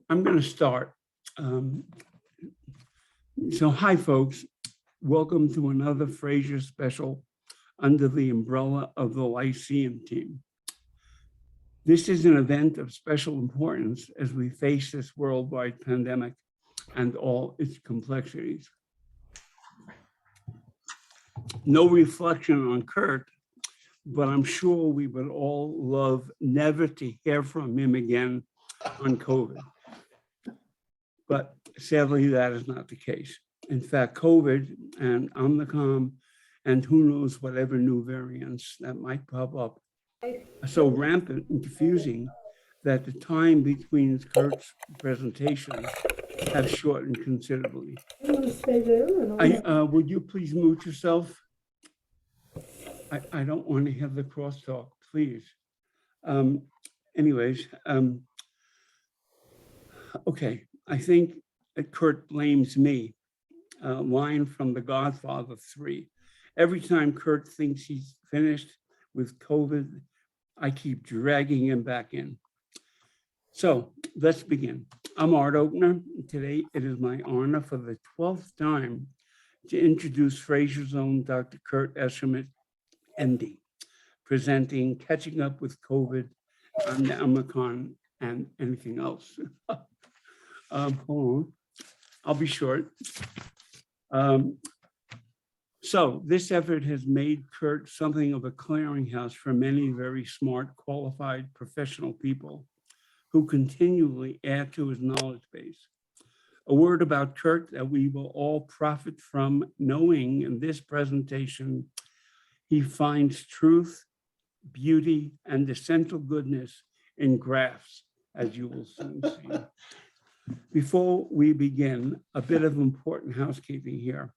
I'm going to start. Um, hi, folks. Welcome to another Fraser special under the umbrella of the Lyceum team. This is an event of special importance as we face this worldwide pandemic and all its complexities. No reflection on Curt, but I'm sure we would all love never to hear from him again on COVID. But sadly, that is not the case. In fact, COVID and Omicron, and who knows whatever new variants that might pop up, are so rampant and confusing that the time between Curt's presentations have shortened considerably. Would you please mute yourself? I don't want to have the crosstalk, please. Okay, I think that Curt blames me. Line from The Godfather 3. Every time Curt thinks he's finished with COVID, I keep dragging him back in. So let's begin. I'm Art Oakner. Today it is my honor for the 12th time to introduce Fraser's own Dr. Curt Eshelman, MD, presenting Catching Up with COVID on the Omicron and anything else. Hold on, I'll be short. So this effort has made Curt something of a clearinghouse for many very smart, qualified, professional people who continually add to his knowledge base. A word about Curt that we will all profit from knowing in this presentation: he finds truth, beauty, and essential goodness in graphs, as you will soon see. Before we begin, a bit of important housekeeping here.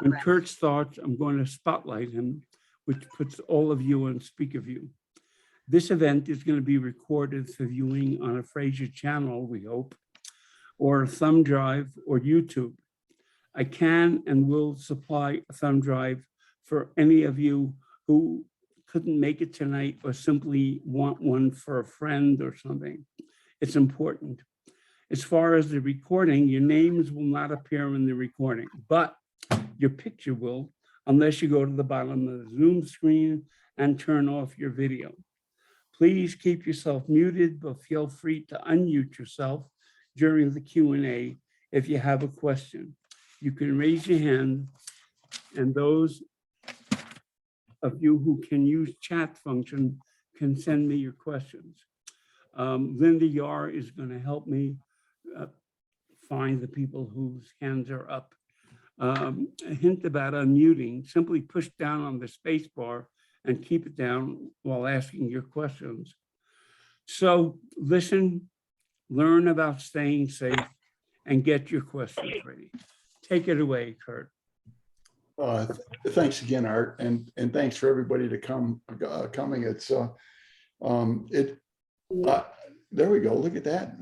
When Curt starts, I'm going to spotlight him, which puts all of you on speaker view. This event is going to be recorded for viewing on a Fraser channel, we hope, or a thumb drive or YouTube. I can and will supply a thumb drive for any of you who couldn't make it tonight or simply want one for a friend or something. It's important. As far as the recording, your names will not appear in the recording, but your picture will, unless you go to the bottom of the Zoom screen and turn off your video. Please keep yourself muted, but feel free to unmute yourself during the Q&A if you have a question. You can raise your hand, and those of you who can use chat function can send me your questions. Linda Yar is going to help me find the people whose hands are up. A hint about unmuting: simply push down on the space bar and keep it down while asking your questions. So listen, learn about staying safe, and get your questions ready. Take it away, Curt. Thanks again, Art, and thanks for everybody to coming. It's there we go. Look at that.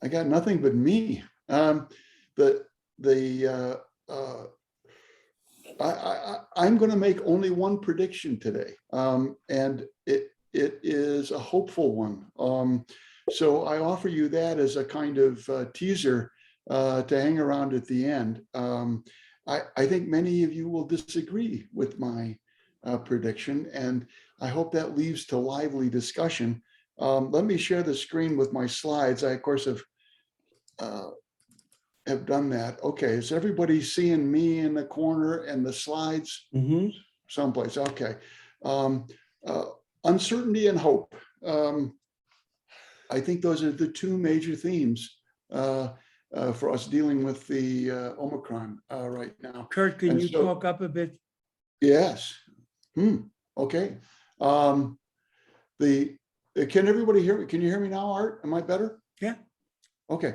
I got nothing but me. I'm going to make only one prediction today, and it is a hopeful one. So I offer you that as a kind of teaser to hang around at the end. I think many of you will disagree with my prediction, and I hope that leads to lively discussion. Let me share the screen with my slides. I, of course, have done that. Okay, is everybody seeing me in the corner and the slides someplace? Okay. Uncertainty and hope. I think those are the two major themes for us dealing with the Omicron right now. Curt, can you talk up a bit? Yes. Okay. Can everybody hear me? Can you hear me now, Art? Am I better? Yeah. Okay.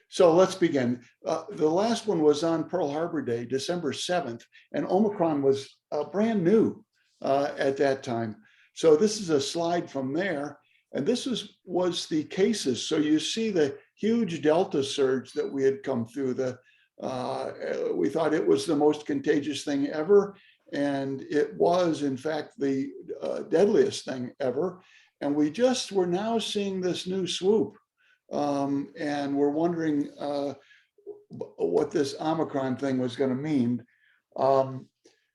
So let's begin. The last one was on Pearl Harbor Day, December 7th, and Omicron was brand new at that time. So this is a slide from there, and this was the cases. So you see the huge Delta surge that we had come through. We thought it was the most contagious thing ever, and it was, in fact, the deadliest thing ever. And we're now seeing this new swoop. And we're wondering what this Omicron thing was going to mean.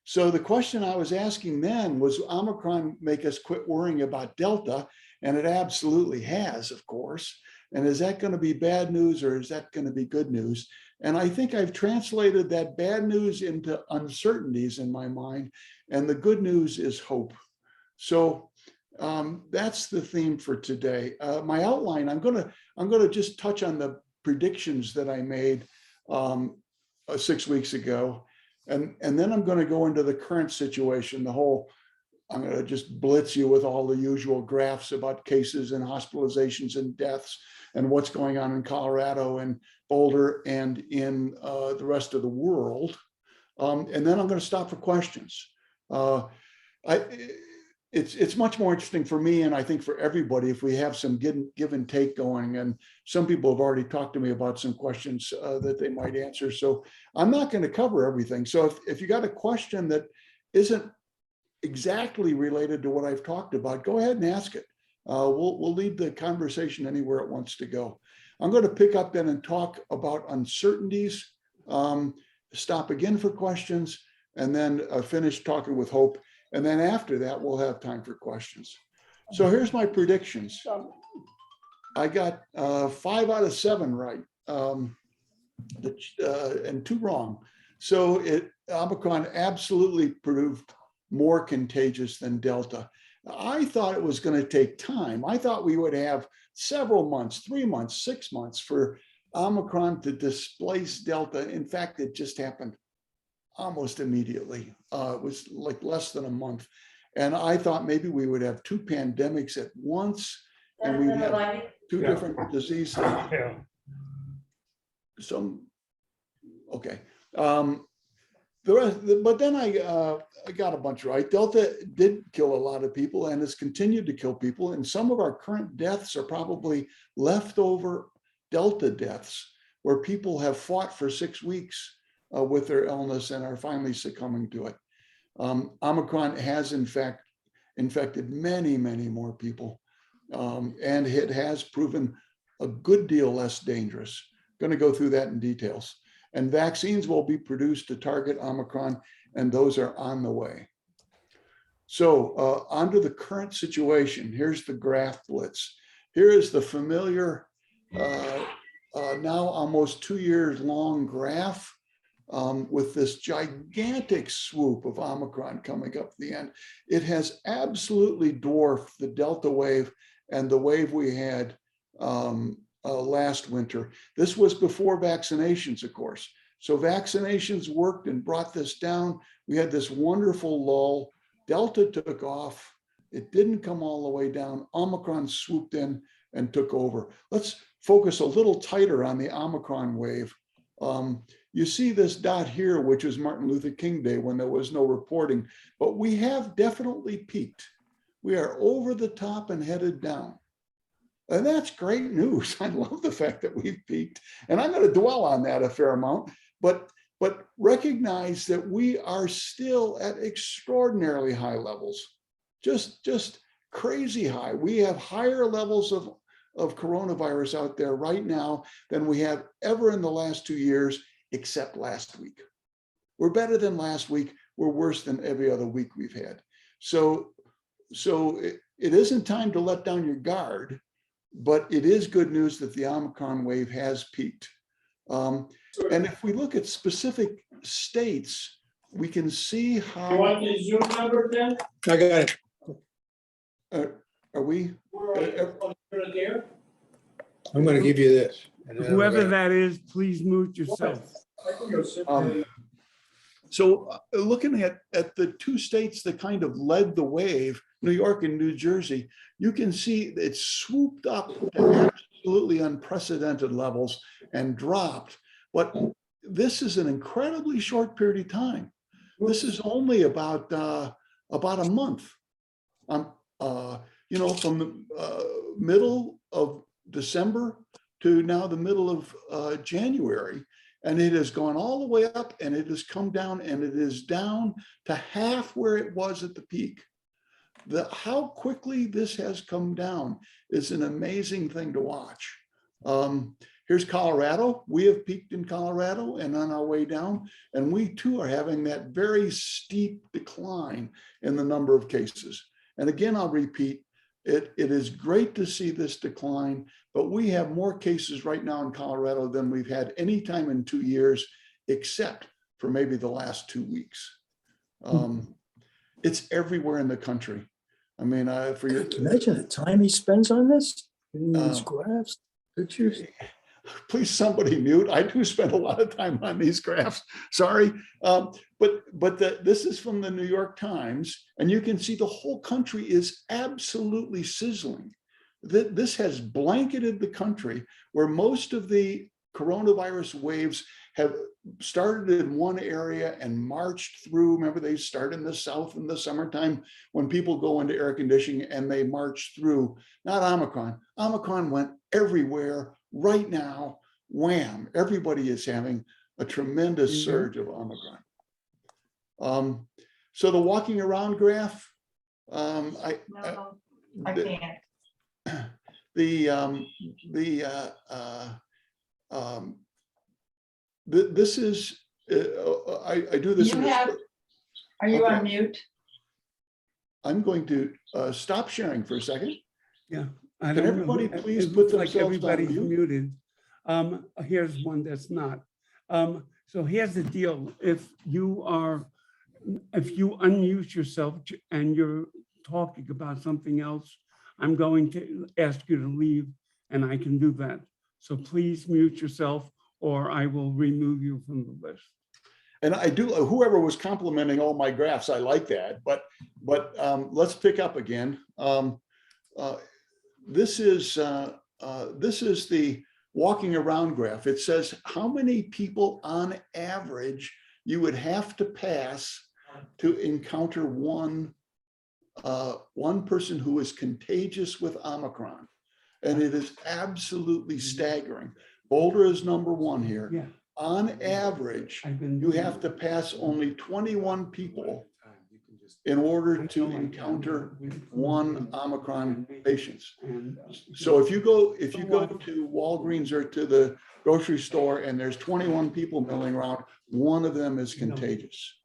So the question I was asking then was, Omicron make us quit worrying about Delta? And it absolutely has, of course. And is that going to be bad news, or is that going to be good news? And I think I've translated that bad news into uncertainties in my mind. And the good news is hope. So that's the theme for today. My outline, I'm gonna just touch on the predictions that I made 6 weeks ago. And then I'm going to go into the current situation, I'm going to just blitz you with all the usual graphs about cases and hospitalizations and deaths and what's going on in Colorado and Boulder and in the rest of the world. And then I'm going to stop for questions. It's much more interesting for me, and I think for everybody, if we have some give and take going. And some people have already talked to me about some questions that they might answer. So I'm not going to cover everything. So if you got a question that isn't exactly related to what I've talked about, go ahead and ask it. We'll lead the conversation anywhere it wants to go. I'm going to pick up then and talk about uncertainties, stop again for questions, and then finish talking with hope. And then after that, we'll have time for questions. So here's my predictions. I got 5 out of 7 right, and 2 wrong. So Omicron absolutely proved more contagious than Delta. I thought it was going to take time. I thought we would have several months, 3 months, 6 months for Omicron to displace Delta. In fact, it just happened almost immediately. It was like less than a month. And I thought maybe we would have 2 pandemics at once, and we have 2 different diseases. Yeah. Okay. The rest, but then I got a bunch right. Delta did kill a lot of people and has continued to kill people. And some of our current deaths are probably leftover Delta deaths, where people have fought for 6 weeks with their illness and are finally succumbing to it. Omicron has in fact infected many, many more people. And it has proven a good deal less dangerous. Going to go through that in details. And vaccines will be produced to target Omicron, and those are on the way. So onto the current situation. Here's the graph blitz. Here is the familiar, now almost 2 years long graph with this gigantic swoop of Omicron coming up at the end. It has absolutely dwarfed the Delta wave and the wave we had last winter. This was before vaccinations, of course. So vaccinations worked and brought this down. We had this wonderful lull. Delta took off. It didn't come all the way down. Omicron swooped in and took over. Let's focus a little tighter on the Omicron wave. You see this dot here, which is Martin Luther King Day when there was no reporting, but we have definitely peaked. We are over the top and headed down. And that's great news. I love the fact that we've peaked. And I'm going to dwell on that a fair amount, but recognize that we are still at extraordinarily high levels, just crazy high. We have higher levels of coronavirus out there right now than we have ever in the last 2 years, except last week. We're better than last week. We're worse than every other week we've had. So it isn't time to let down your guard. But it is good news that the Omicron wave has peaked. And if we look at specific states, we can see how. You want the Zoom number then? I got it. Are we? There? I'm going to give you this. and then Whoever I'm gonna- that is, please mute yourself. I can go sit So looking at the 2 states that kind of led the wave, New York and New Jersey, you can see it swooped up to absolutely unprecedented levels and dropped. But this is an incredibly short period of time. This is only about a month. From the middle of December to now the middle of January. And it has gone all the way up and it has come down, and it is down to half where it was at the peak. how quickly this has come down is an amazing thing to watch. Here's Colorado. We have peaked in Colorado and on our way down, and we too are having that very steep decline in the number of cases. And again, I'll repeat, it is great to see this decline, but we have more cases right now in Colorado than we've had any time in 2 years, except for maybe the last 2 weeks. It's everywhere in the country. I mean, for your, Can you imagine the time he spends on this? In these graphs, pictures? please somebody mute. I do spend a lot of time on these graphs. Sorry. This is from the New York Times, and you can see the whole country is absolutely sizzling. This has blanketed the country, where most of the coronavirus waves have started in one area and marched through. Remember, they start in the South in the summertime when people go into air conditioning, and they march through. Not Omicron. Omicron went everywhere. Right now, wham, everybody is having a tremendous surge of Omicron. So the walking around graph, I can't. This is, I do this. Are you on mute? I'm going to stop sharing for a second. Yeah. Can everybody please put themselves on everybody's mute? muted. Here's one that's not. So here's the deal. If you unmute yourself and you're talking about something else, I'm going to ask you to leave, and I can do that. So please mute yourself, or I will remove you from the list. And I do, whoever was complimenting all my graphs, I like that, but let's pick up again. This is the walking around graph. It says how many people on average you would have to pass to encounter one person who is contagious with Omicron. And it is absolutely staggering. Boulder is number one here. Yeah. On average, you have to pass only 21 people in order to encounter one Omicron patient. So if you go to Walgreens or to the grocery store and there's 21 people milling around, one of them is contagious.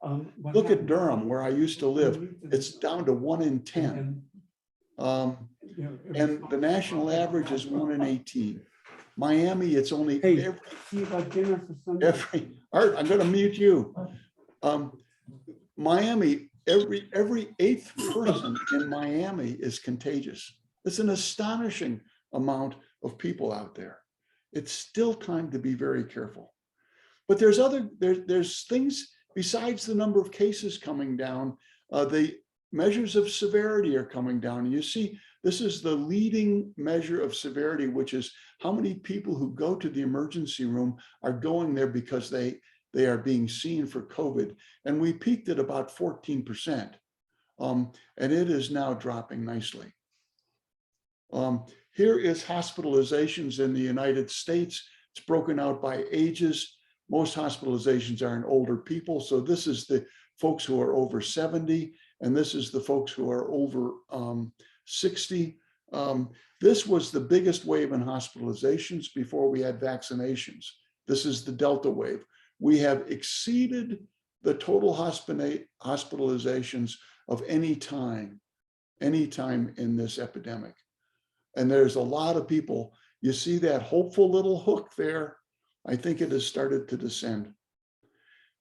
Look at Durham, where I used to live. It's down to 1 in 10. And the national average is 1 in 18. Miami, it's only every Art, I'm going to mute you. Miami, every 8th person in Miami is contagious. It's an astonishing amount of people out there. It's still time to be very careful. But there's things besides the number of cases coming down. The measures of severity are coming down. And you see, this is the leading measure of severity, which is how many people who go to the emergency room are going there because they are being seen for COVID. And we peaked at about 14%. And it is now dropping nicely. Here is hospitalizations in the United States. It's broken out by ages. Most hospitalizations are in older people. So this is the folks who are over 70, and this is the folks who are over 60. This was the biggest wave in hospitalizations before we had vaccinations. This is the Delta wave. We have exceeded the total hospitalizations of any time in this epidemic. And there's a lot of people. You see that hopeful little hook there? I think it has started to descend.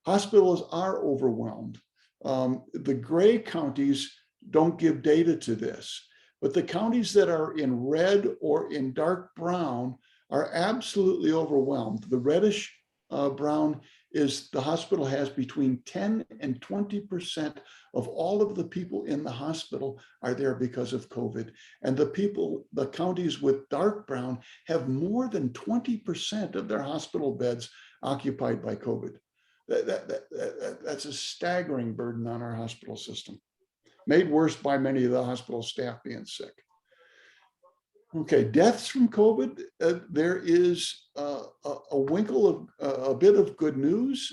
Hospitals are overwhelmed. The gray counties don't give data to this, but the counties that are in red or in dark brown are absolutely overwhelmed. The reddish brown is the hospital has between 10 and 20% of all of the people in the hospital are there because of COVID. And the counties with dark brown have more than 20% of their hospital beds occupied by COVID. That's a staggering burden on our hospital system, made worse by many of the hospital staff being sick. Okay, deaths from COVID. There is a bit of good news.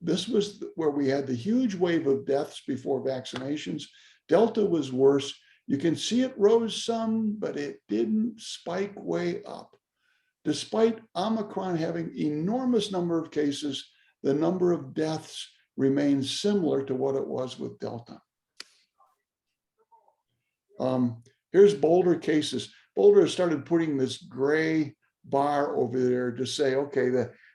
This was where we had the huge wave of deaths before vaccinations. Delta was worse. You can see it rose some, but it didn't spike way up. Despite Omicron having enormous number of cases, the number of deaths remains similar to what it was with Delta. Here's Boulder cases. Boulder has started putting this gray bar over there to say, okay,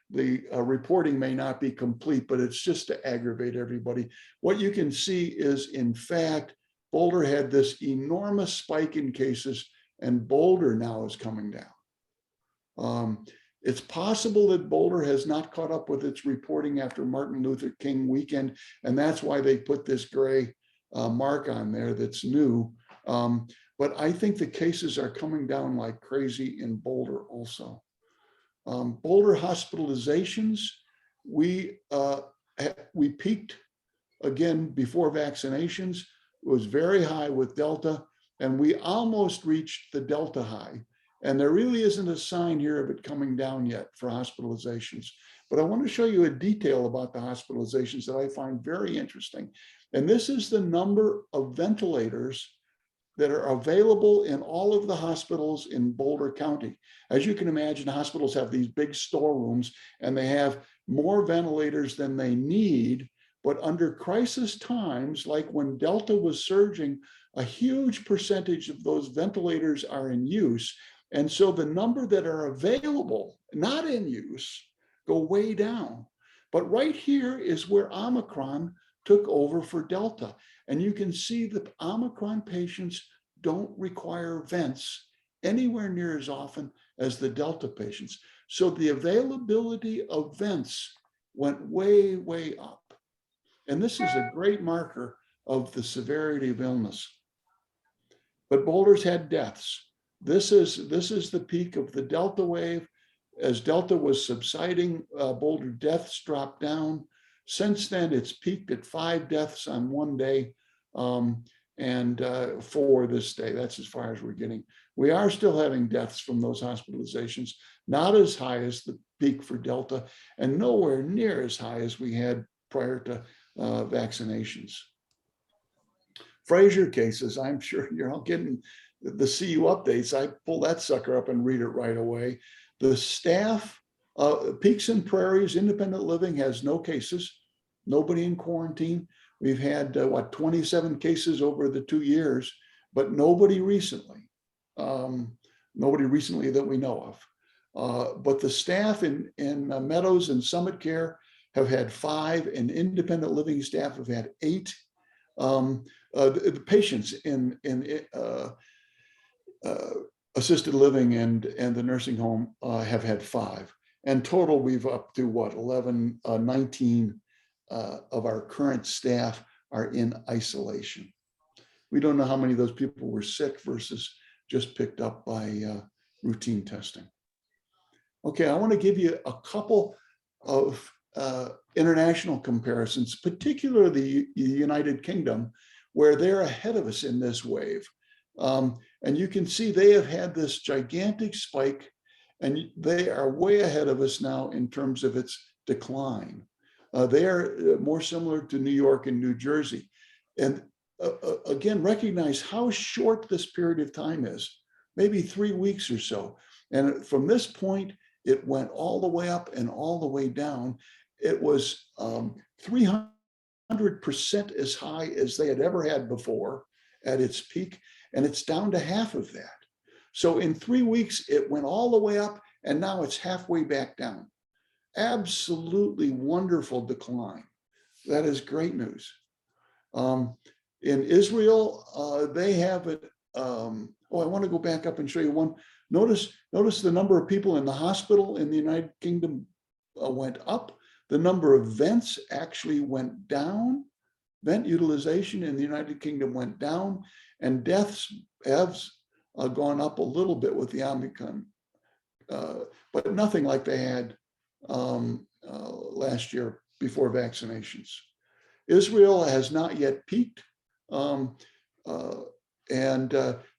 the reporting may not be complete, but it's just to aggravate everybody. What you can see is, in fact, Boulder had this enormous spike in cases, and Boulder now is coming down. It's possible that Boulder has not caught up with its reporting after Martin Luther King weekend, and that's why they put this gray mark on there that's new. But I think the cases are coming down like crazy in Boulder also. Boulder hospitalizations, we peaked again before vaccinations. It was very high with Delta, and we almost reached the Delta high. And there really isn't a sign here of it coming down yet for hospitalizations. But I want to show you a detail about the hospitalizations that I find very interesting. And this is the number of ventilators that are available in all of the hospitals in Boulder County. As you can imagine, hospitals have these big storerooms, and they have more ventilators than they need. But under crisis times, like when Delta was surging, a huge percentage of those ventilators are in use. And so the number that are available, not in use, go way down. But right here is where Omicron took over for Delta. And you can see that Omicron patients don't require vents anywhere near as often as the Delta patients. So the availability of vents went way, way up. And this is a great marker of the severity of illness. But Boulder's had deaths. This is the peak of the Delta wave. As Delta was subsiding, Boulder deaths dropped down. Since then, it's peaked at 5 deaths on one day, and 4 this day. That's as far as we're getting. We are still having deaths from those hospitalizations, not as high as the peak for Delta, and nowhere near as high as we had prior to vaccinations. Frazier cases, I'm sure you're all getting the CU updates. I pull that sucker up and read it right away. The staff, Peaks and Prairies Independent Living has no cases, nobody in quarantine. We've had 27 cases over the 2 years, but nobody recently that we know of. But the staff in Meadows and Summit Care have had 5, and independent living staff have had 8. The patients in assisted living and the nursing home have had 5. And total, we've up to 19 of our current staff are in isolation. We don't know how many of those people were sick versus just picked up by routine testing. Okay, I want to give you a couple of international comparisons, particularly the United Kingdom, where they're ahead of us in this wave. And you can see they have had this gigantic spike, and they are way ahead of us now in terms of its decline. They are more similar to New York and New Jersey. And again, recognize how short this period of time is, maybe 3 weeks or so. And from this point, it went all the way up and all the way down. It was 300% as high as they had ever had before at its peak, and it's down to half of that. So in 3 weeks, it went all the way up, and now it's halfway back down. Absolutely wonderful decline. That is great news. In Israel, they have it. I want to go back up and show you one. Notice the number of people in the hospital in the United Kingdom went up. The number of vents actually went down. Vent utilization in the United Kingdom went down, and deaths have gone up a little bit with the Omicron, but nothing like they had last year before vaccinations. Israel has not yet peaked, and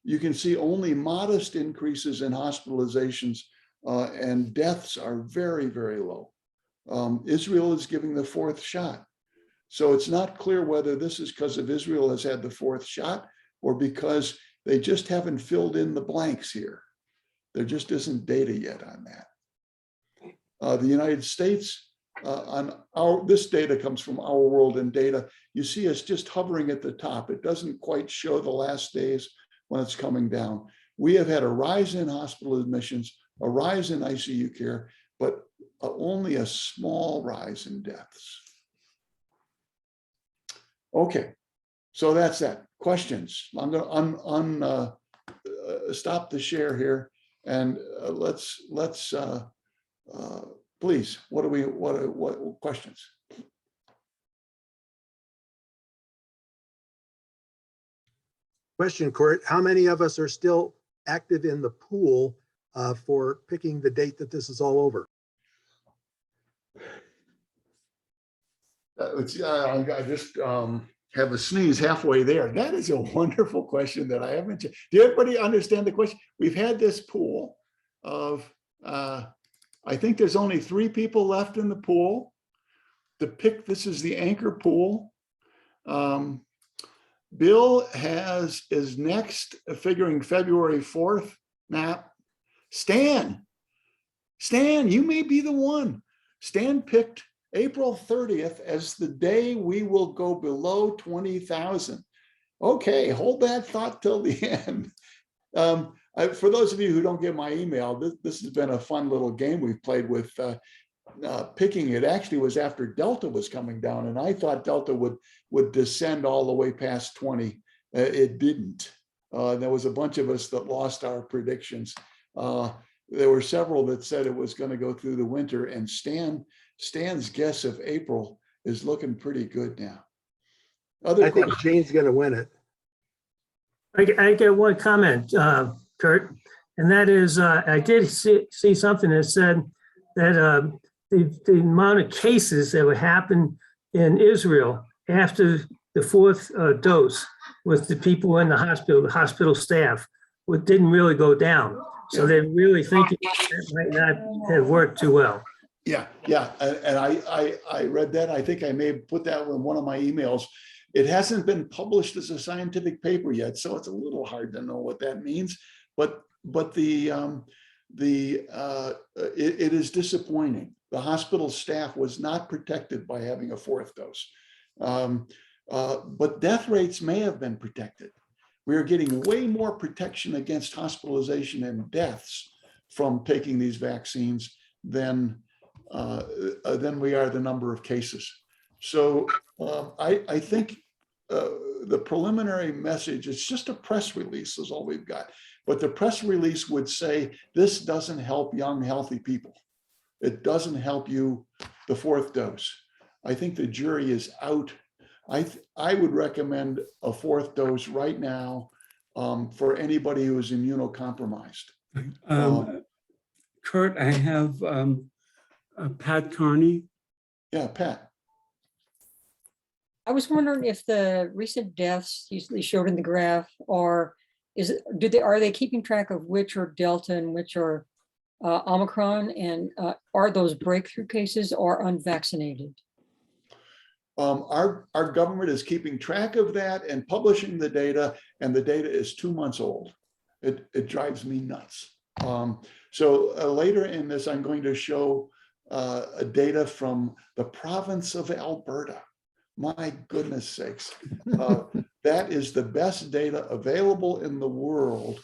you can see only modest increases in hospitalizations, and deaths are very, very low. Israel is giving the 4th shot. So it's not clear whether this is because of Israel has had the fourth shot or because they just haven't filled in the blanks here. There just isn't data yet on that. The United States, this data comes from Our World in Data. You see us just hovering at the top. It doesn't quite show the last days when it's coming down. We have had a rise in hospital admissions, a rise in ICU care, but only a small rise in deaths. Okay, so that's that. Questions? I'm going to stop the share here, and let's please. What questions? Question, Curt, how many of us are still active in the pool for picking the date that this is all over? I just have a sneeze halfway there. That is a wonderful question that I haven't. Do everybody understand the question? We've had this pool of, I think there's only 3 people left in the pool. This is the anchor pool. Bill is next, figuring February 4th. Now, Stan, you may be the one. Stan picked April 30th as the day we will go below 20,000. Okay, hold that thought till the end. For those of you who don't get my email, this has been a fun little game we've played with picking. It actually was after Delta was coming down, and I thought Delta would descend all the way past 20. It didn't. There was a bunch of us that lost our predictions. There were several that said it was going to go through the winter, and Stan's guess of April is looking pretty good now. I think Jane's going to win it. I get one comment, Curt, and that is I did see something that said that the amount of cases that would happen in Israel after the 4th dose with the people in the hospital staff, didn't really go down. So they're really thinking that might not have worked too well. Yeah, and I read that. I think I may have put that in one of my emails. It hasn't been published as a scientific paper yet, so it's a little hard to know what that means. But it is disappointing. The hospital staff was not protected by having a 4th dose, but death rates may have been protected. We are getting way more protection against hospitalization and deaths from taking these vaccines than we are the number of cases. So I think the preliminary message, it's just a press release is all we've got. But the press release would say, this doesn't help young, healthy people. It doesn't help you, the 4th dose. I think the jury is out. I would recommend a 4th dose right now for anybody who is immunocompromised. Curt, I have Pat Carney. Yeah, Pat. I was wondering if the recent deaths you showed in the graph are they keeping track of which are Delta and which are Omicron, and are those breakthrough cases or unvaccinated? Our government is keeping track of that and publishing the data, and the data is 2 months old. It drives me nuts. So later in this, I'm going to show data from the province of Alberta. My goodness sakes. That is the best data available in the world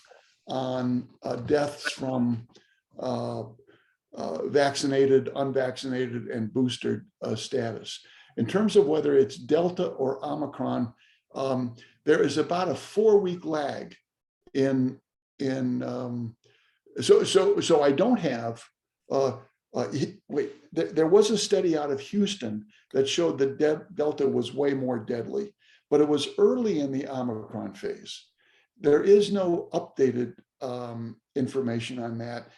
on deaths from vaccinated, unvaccinated, and boosted status. In terms of whether it's Delta or Omicron, there is about a 4-week lag so I don't have, there was a study out of Houston that showed that Delta was way more deadly, but it was early in the Omicron phase. There is no updated information on that.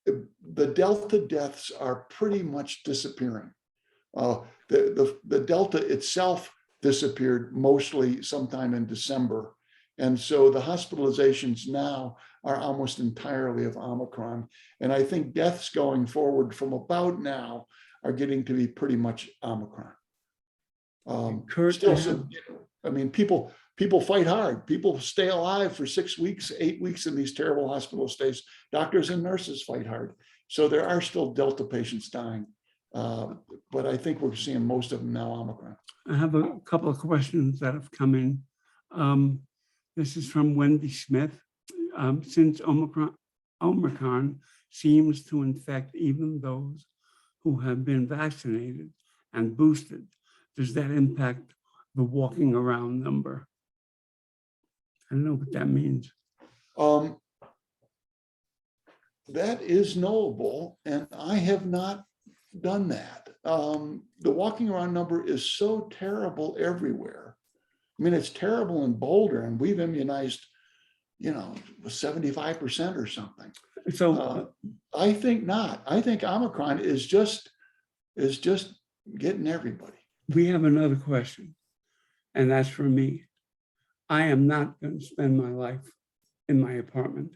The Delta deaths are pretty much disappearing. The Delta itself disappeared mostly sometime in December. And so the hospitalizations now are almost entirely of Omicron. And I think deaths going forward from about now are getting to be pretty much Omicron. Curt, Still, I so, have- I mean, people fight hard. People stay alive for 6 weeks, 8 weeks in these terrible hospital stays. Doctors and nurses fight hard. So there are still Delta patients dying. But I think we're seeing most of them now Omicron. I have a couple of questions that have come in. This is from Wendy Smith. Since Omicron seems to infect even those who have been vaccinated and boosted, does that impact the walking around number? I don't know what that means. That is knowable, and I have not done that. The walking around number is so terrible everywhere. I mean, it's terrible in Boulder, and we've immunized, 75% or something. So I think not. I think Omicron is just getting everybody. we have another question, and that's for me. I am not going to spend my life in my apartment.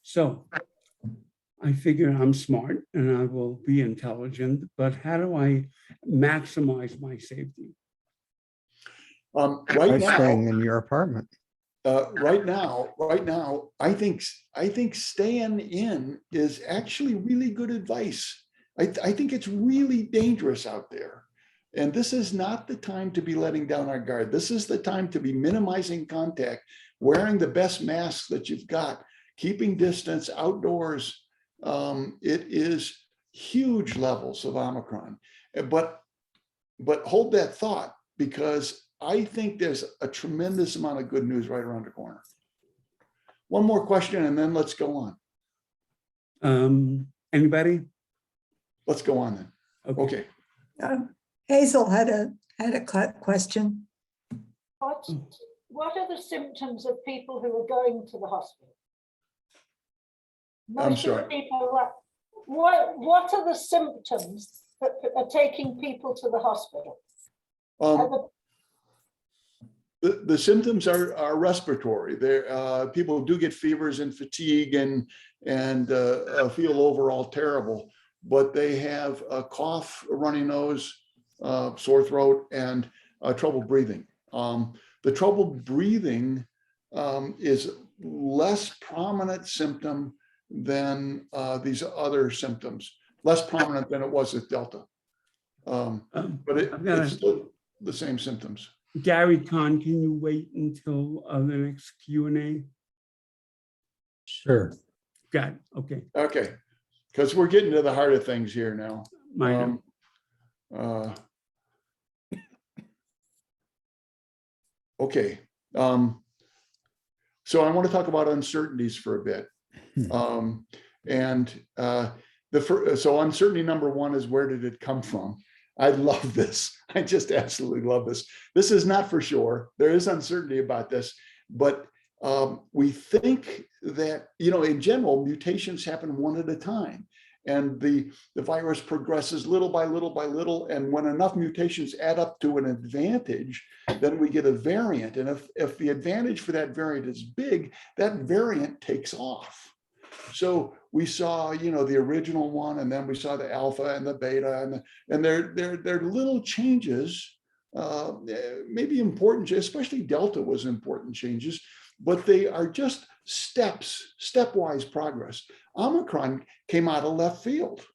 So I figure I'm smart and I will be intelligent, but how do I maximize my safety? Right By now, staying in your apartment. right now, I think staying in is actually really good advice. I think it's really dangerous out there. And this is not the time to be letting down our guard. This is the time to be minimizing contact, wearing the best masks that you've got, keeping distance outdoors. It is huge levels of Omicron. But hold that thought, because I think there's a tremendous amount of good news right around the corner. One more question and then let's go on. Anybody? Let's go on then. Okay. Hazel had a question. What are the symptoms of people who are going to the hospital? I'm Most of the sorry. people what are the symptoms that are taking people to the hospital? The symptoms are respiratory. People do get fevers and fatigue and feel overall terrible, but they have a cough, a runny nose, sore throat, and trouble breathing. The trouble breathing is less prominent symptom than these other symptoms, less prominent than it was with Delta. But it's still the same symptoms. Gary Kahn, can you wait until the next Q&A? Sure. Got it. Okay. Okay, because we're getting to the heart of things here now. Minor. Okay. So I want to talk about uncertainties for a bit. So uncertainty number one is, where did it come from? I love this. I just absolutely love this. This is not for sure. There is uncertainty about this, but we think that, in general, mutations happen one at a time. And the virus progresses little by little by little. And when enough mutations add up to an advantage, then we get a variant. And if the advantage for that variant is big, that variant takes off. So we saw, the original one, and then we saw the alpha and the beta, and they're little changes, maybe important, especially Delta was important changes, but they are just stepwise progress. Omicron came out of left field.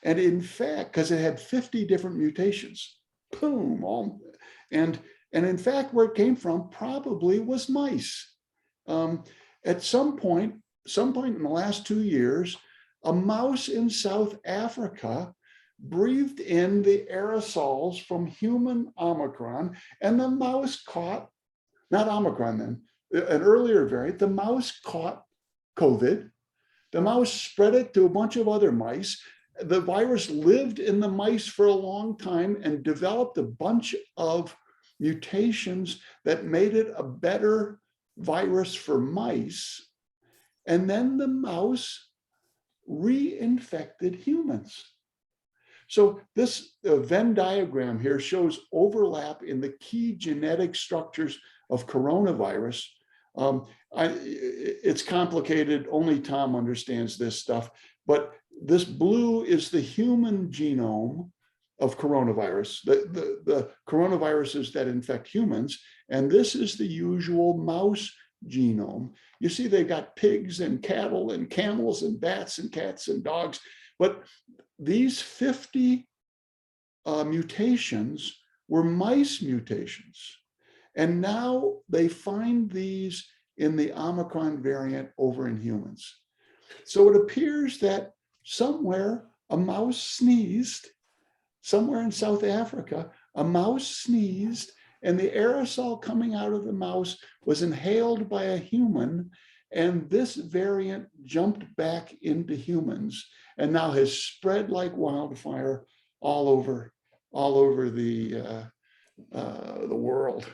And in fact, because it had 50 different mutations, boom, and in fact, where it came from probably was mice. At some point in the last 2 years, a mouse in South Africa breathed in the aerosols from human Omicron, and the mouse caught, not Omicron then, an earlier variant, the mouse caught COVID. The mouse spread it to a bunch of other mice. The virus lived in the mice for a long time and developed a bunch of mutations that made it a better virus for mice. And then the mouse reinfected humans. So this Venn diagram here shows overlap in the key genetic structures of coronavirus. It's complicated, only Tom understands this stuff, but this blue is the human genome, of coronavirus, the coronaviruses that infect humans. And this is the usual mouse genome. You see, they've got pigs and cattle and camels and bats and cats and dogs. But these 50 mutations were mice mutations. And now they find these in the Omicron variant over in humans. So it appears that somewhere a mouse sneezed, somewhere in South Africa, a mouse sneezed, and the aerosol coming out of the mouse was inhaled by a human, and this variant jumped back into humans and now has spread like wildfire all over the world.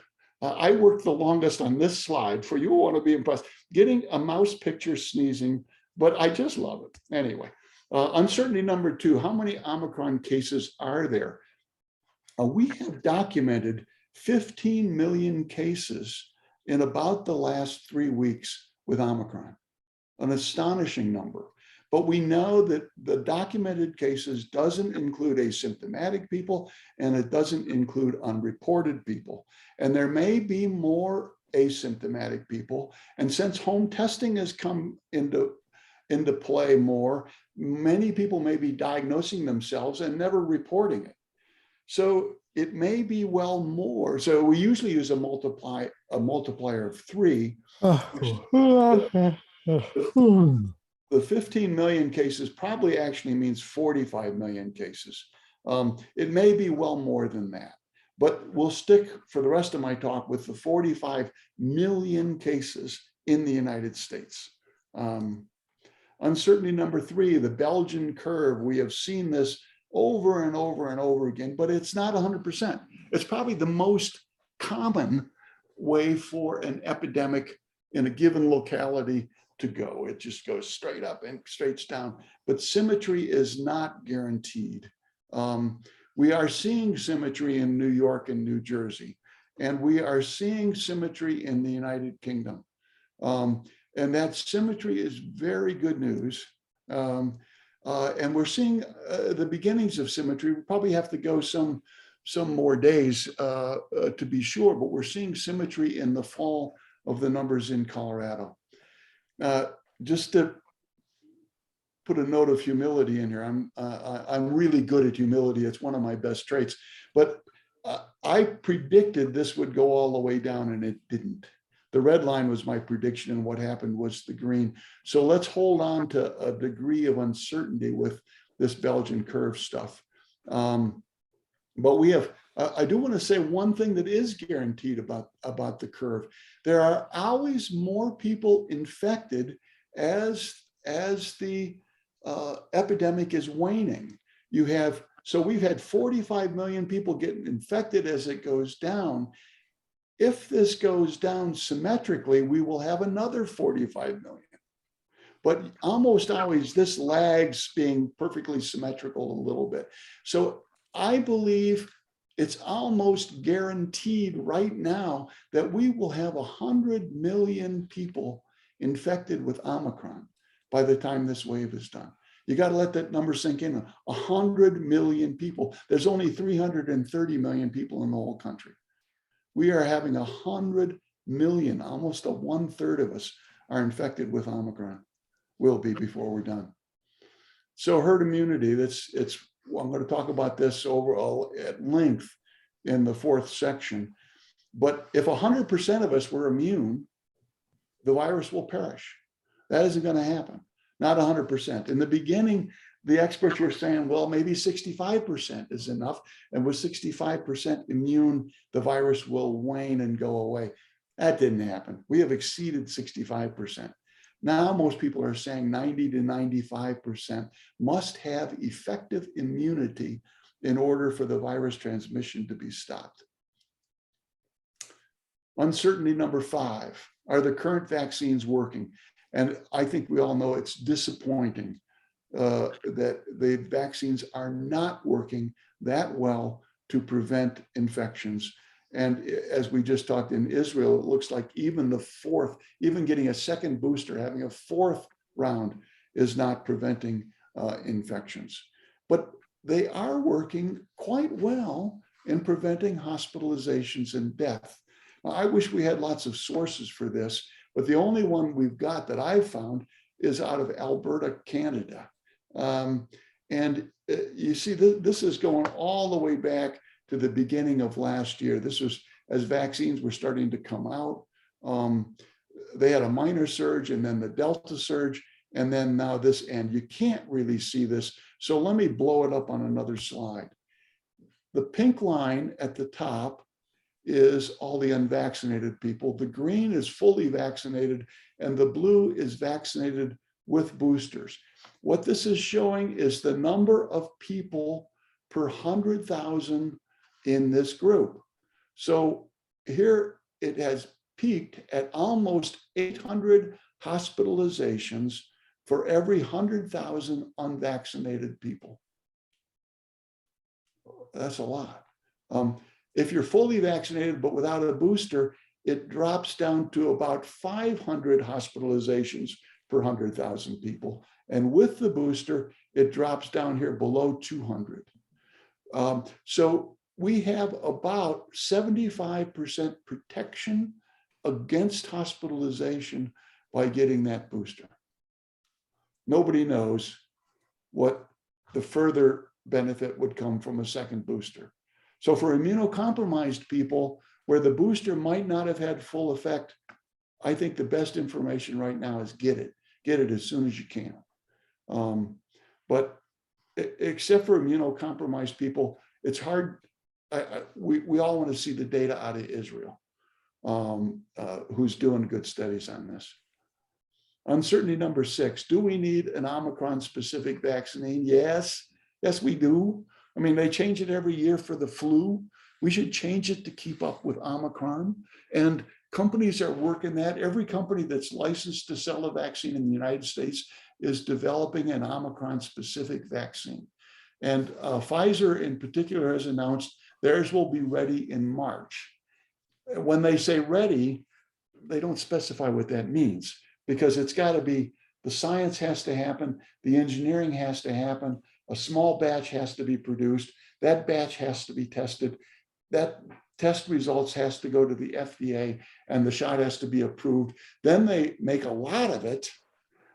I worked the longest on this slide, for you want to be impressed, getting a mouse picture sneezing, but I just love it. Anyway, uncertainty number 2, how many Omicron cases are there? We have documented 15 million cases in about the last 3 weeks with Omicron, an astonishing number. But we know that the documented cases doesn't include asymptomatic people, and it doesn't include unreported people. And there may be more asymptomatic people. And since home testing has come into play more, many people may be diagnosing themselves and never reporting it. So it may be well more. So we usually use a multiplier of 3. The 15 million cases probably actually means 45 million cases. It may be well more than that, but we'll stick for the rest of my talk with the 45 million cases in the United States. Uncertainty number 3, the Belgian curve. We have seen this over and over and over again, but it's not 100%. It's probably the most common way for an epidemic in a given locality to go. It just goes straight up and straight down, but symmetry is not guaranteed. We are seeing symmetry in New York and New Jersey, and we are seeing symmetry in the United Kingdom. And that symmetry is very good news. And we're seeing the beginnings of symmetry. We probably have to go some more days to be sure, but we're seeing symmetry in the fall of the numbers in Colorado. Just to put a note of humility in here, I'm really good at humility. It's one of my best traits, but I predicted this would go all the way down and it didn't. The red line was my prediction, and what happened was the green. So let's hold on to a degree of uncertainty with this Belgian curve stuff. But we have, I do want to say one thing that is guaranteed about the curve. There are always more people infected as the epidemic is waning. So we've had 45 million people getting infected as it goes down. If this goes down symmetrically, we will have another 45 million. But almost always this lags being perfectly symmetrical a little bit. So I believe it's almost guaranteed right now that we will have 100 million people infected with Omicron by the time this wave is done. You got to let that number sink in. 100 million people. There's only 330 million people in the whole country. We are having 100 million, almost 1/3 of us are infected with Omicron. Will be before we're done. So herd immunity, I'm going to talk about this overall at length in the 4th section. But if 100% of us were immune, the virus will perish. That isn't going to happen. Not 100%. In the beginning, the experts were saying, well, maybe 65% is enough. And with 65% immune, the virus will wane and go away. That didn't happen. We have exceeded 65%. Now, most people are saying 90 to 95% must have effective immunity in order for the virus transmission to be stopped. Uncertainty number 5, are the current vaccines working? And I think we all know it's disappointing that the vaccines are not working that well to prevent infections. And as we just talked in Israel, it looks like even getting a second booster, having a 4th round is not preventing infections. But they are working quite well in preventing hospitalizations and death. Now, I wish we had lots of sources for this, but the only one we've got that I've found is out of Alberta, Canada. You see, this is going all the way back to the beginning of last year. This was as vaccines were starting to come out. They had a minor surge and then the Delta surge, and then now this end. You can't really see this. So let me blow it up on another slide. The pink line at the top is all the unvaccinated people. The green is fully vaccinated, and the blue is vaccinated with boosters. What this is showing is the number of people per 100,000 in this group. So here it has peaked at almost 800 hospitalizations for every 100,000 unvaccinated people. That's a lot. If you're fully vaccinated but without a booster, it drops down to about 500 hospitalizations per 100,000 people. And with the booster, it drops down here below 200. So we have about 75% protection against hospitalization by getting that booster. Nobody knows what the further benefit would come from a second booster. So for immunocompromised people where the booster might not have had full effect, I think the best information right now is get it as soon as you can. But except for immunocompromised people, it's hard. We all want to see the data out of Israel, who's doing good studies on this. Uncertainty number 6, do we need an Omicron specific vaccine? Yes, we do. I mean, they change it every year for the flu. We should change it to keep up with Omicron. And companies are working that. Every company that's licensed to sell a vaccine in the United States is developing an Omicron specific vaccine. And Pfizer in particular has announced theirs will be ready in March. When they say ready, they don't specify what that means, because it's got to be, the science has to happen, the engineering has to happen, a small batch has to be produced, that batch has to be tested, that test results has to go to the FDA, and the shot has to be approved. Then they make a lot of it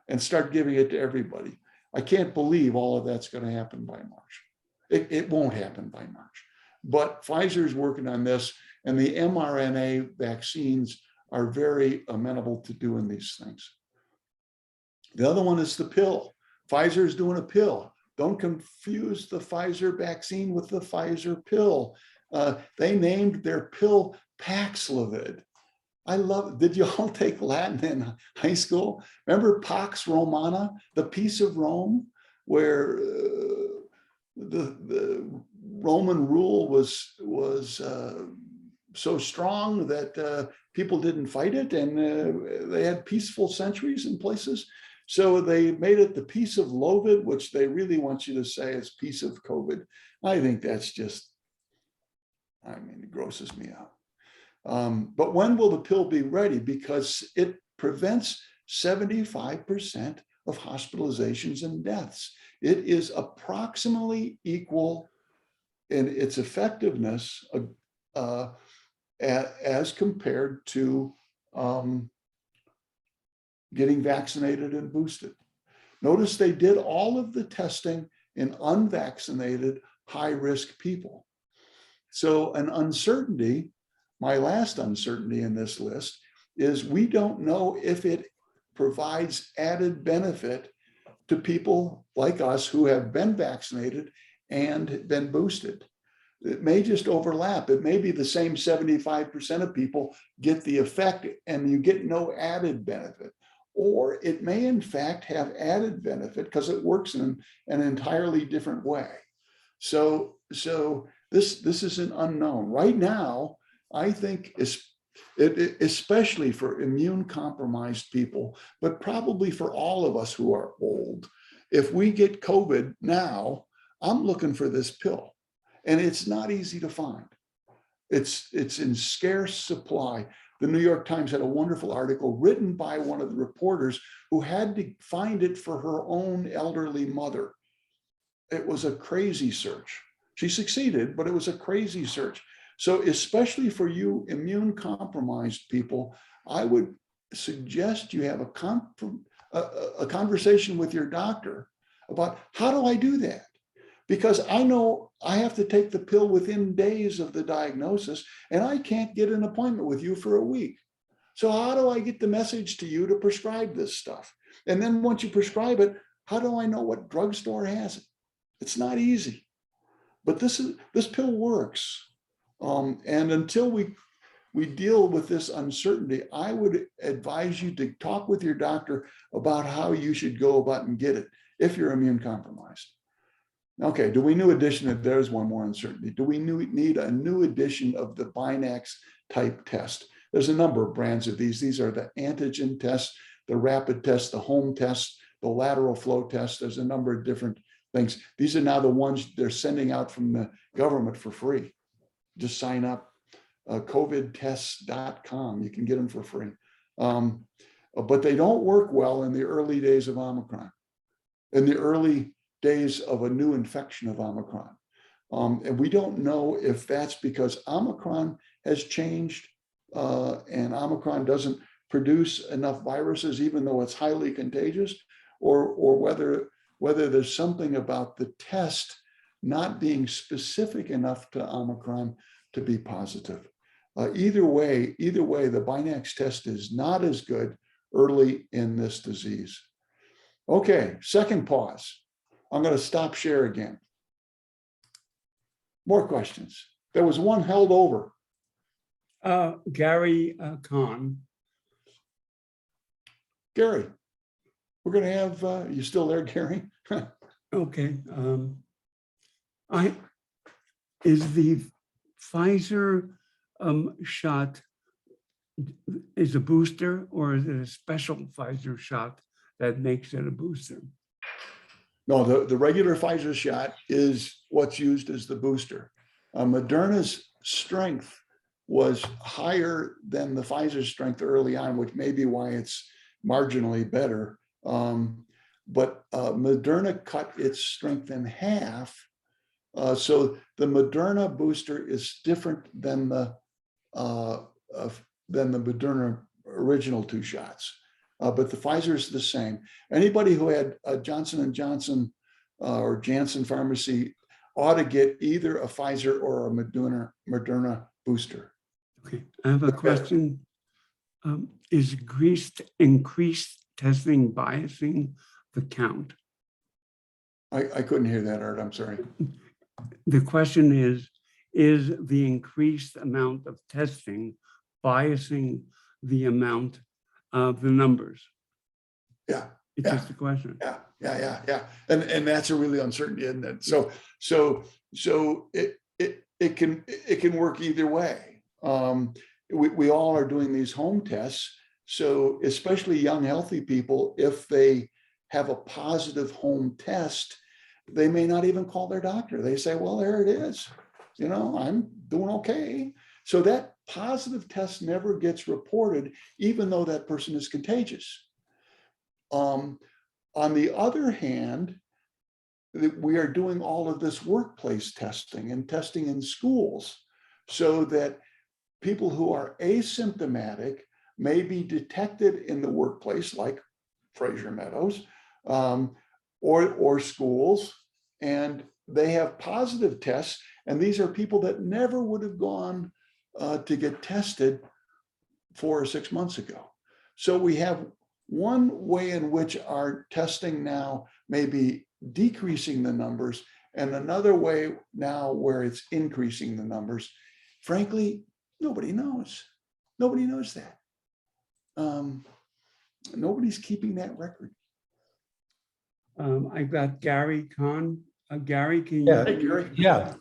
and start giving it to everybody. I can't believe all of that's going to happen by March. It won't happen by March. But Pfizer is working on this, and the mRNA vaccines are very amenable to doing these things. The other one is the pill. Pfizer is doing a pill. Don't confuse the Pfizer vaccine with the Pfizer pill. They named their pill Paxlovid. I love it. Did you all take Latin in high school? Remember Pax Romana, the peace of Rome, where the Roman rule was so strong that people didn't fight it, and they had peaceful centuries in places. So they made it the peace of Lovid, which they really want you to say is peace of COVID. I think that's just, it grosses me out. But when will the pill be ready? Because it prevents 75% of hospitalizations and deaths. It is approximately equal in its effectiveness as compared to getting vaccinated and boosted. Notice they did all of the testing in unvaccinated, high-risk people. So an uncertainty, my last uncertainty in this list, is we don't know if it provides added benefit to people like us who have been vaccinated and been boosted. It may just overlap. It may be the same 75% of people get the effect and you get no added benefit. Or it may in fact have added benefit because it works in an entirely different way. So this is an unknown. Right now, I think especially for immune compromised people, but probably for all of us who are old, if we get COVID now, I'm looking for this pill. And it's not easy to find. It's in scarce supply. The New York Times had a wonderful article written by one of the reporters who had to find it for her own elderly mother. it was a crazy search. She succeeded, but it was a crazy search. So especially for you immune compromised people, I would suggest you have a conversation with your doctor about how do I do that? Because I know I have to take the pill within days of the diagnosis, and I can't get an appointment with you for a week. So how do I get the message to you to prescribe this stuff? And then once you prescribe it, how do I know what drugstore has it? It's not easy, but this pill works. And until we deal with this uncertainty, I would advise you to talk with your doctor about how you should go about and get it if you're immune compromised. Okay, do we new edition? There's one more uncertainty. Do we need a new edition of the Binax type test? There's a number of brands of these. These are the antigen tests, the rapid test, the home test, the lateral flow test. There's a number of different things. These are now the ones they're sending out from the government for free. Just sign up, covidtests.com. You can get them for free. But they don't work well in the early days of Omicron, in the early days of a new infection of Omicron. And we don't know if that's because Omicron has changed and Omicron doesn't produce enough viruses, even though it's highly contagious, or whether there's something about the test not being specific enough to Omicron to be positive. Either way, the Binax test is not as good early in this disease. Okay, second pause. I'm going to stop share again. More questions. There was one held over. Gary Kahn. Gary, we're going to have, you still there, Gary? Okay. Is the Pfizer shot is a booster, or is it a special Pfizer shot that makes it a booster? No, the regular Pfizer shot is what's used as the booster. Moderna's strength was higher than the Pfizer strength early on, which may be why it's marginally better. But Moderna cut its strength in half. So the Moderna booster is different than the Moderna original two shots. But the Pfizer is the same. Anybody who had a Johnson & Johnson or Janssen Pharmacy ought to get either a Pfizer or a Moderna booster. Okay, I have a question. Is increased testing biasing the count? I couldn't hear that, Art. I'm sorry. The question is the increased amount of testing biasing the amount of the numbers? Yeah. It's just a question. Yeah. And that's a really uncertainty, isn't it? So it can work either way. We all are doing these home tests. So especially young, healthy people, if they have a positive home test, they may not even call their doctor. They say, well, there it is. You know, I'm doing okay. So that positive test never gets reported, even though that person is contagious. On the other hand, we are doing all of this workplace testing and testing in schools so that people who are asymptomatic may be detected in the workplace, like Fraser Meadows, or schools, and they have positive tests. And these are people that never would have gone to get tested 4 or 6 months ago. So we have one way in which our testing now may be decreasing the numbers, and another way now where it's increasing the numbers. Frankly, nobody knows. Nobody knows that. Nobody's keeping that record. I've got Gary Kahn. Gary, can you? Yeah. Hey, Gary. Yeah.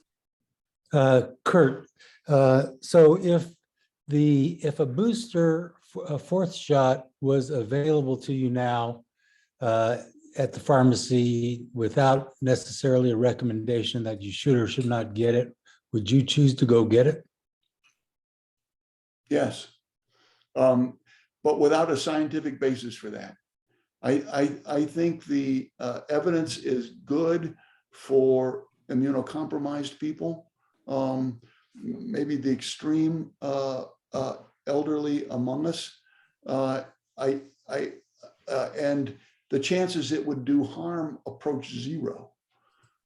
Curt, so if a booster, a fourth shot was available to you now at the pharmacy without necessarily a recommendation that you should or should not get it, would you choose to go get it? Yes, but without a scientific basis for that. I think the evidence is good for immunocompromised people, maybe the extreme elderly among us. And the chances it would do harm approach zero.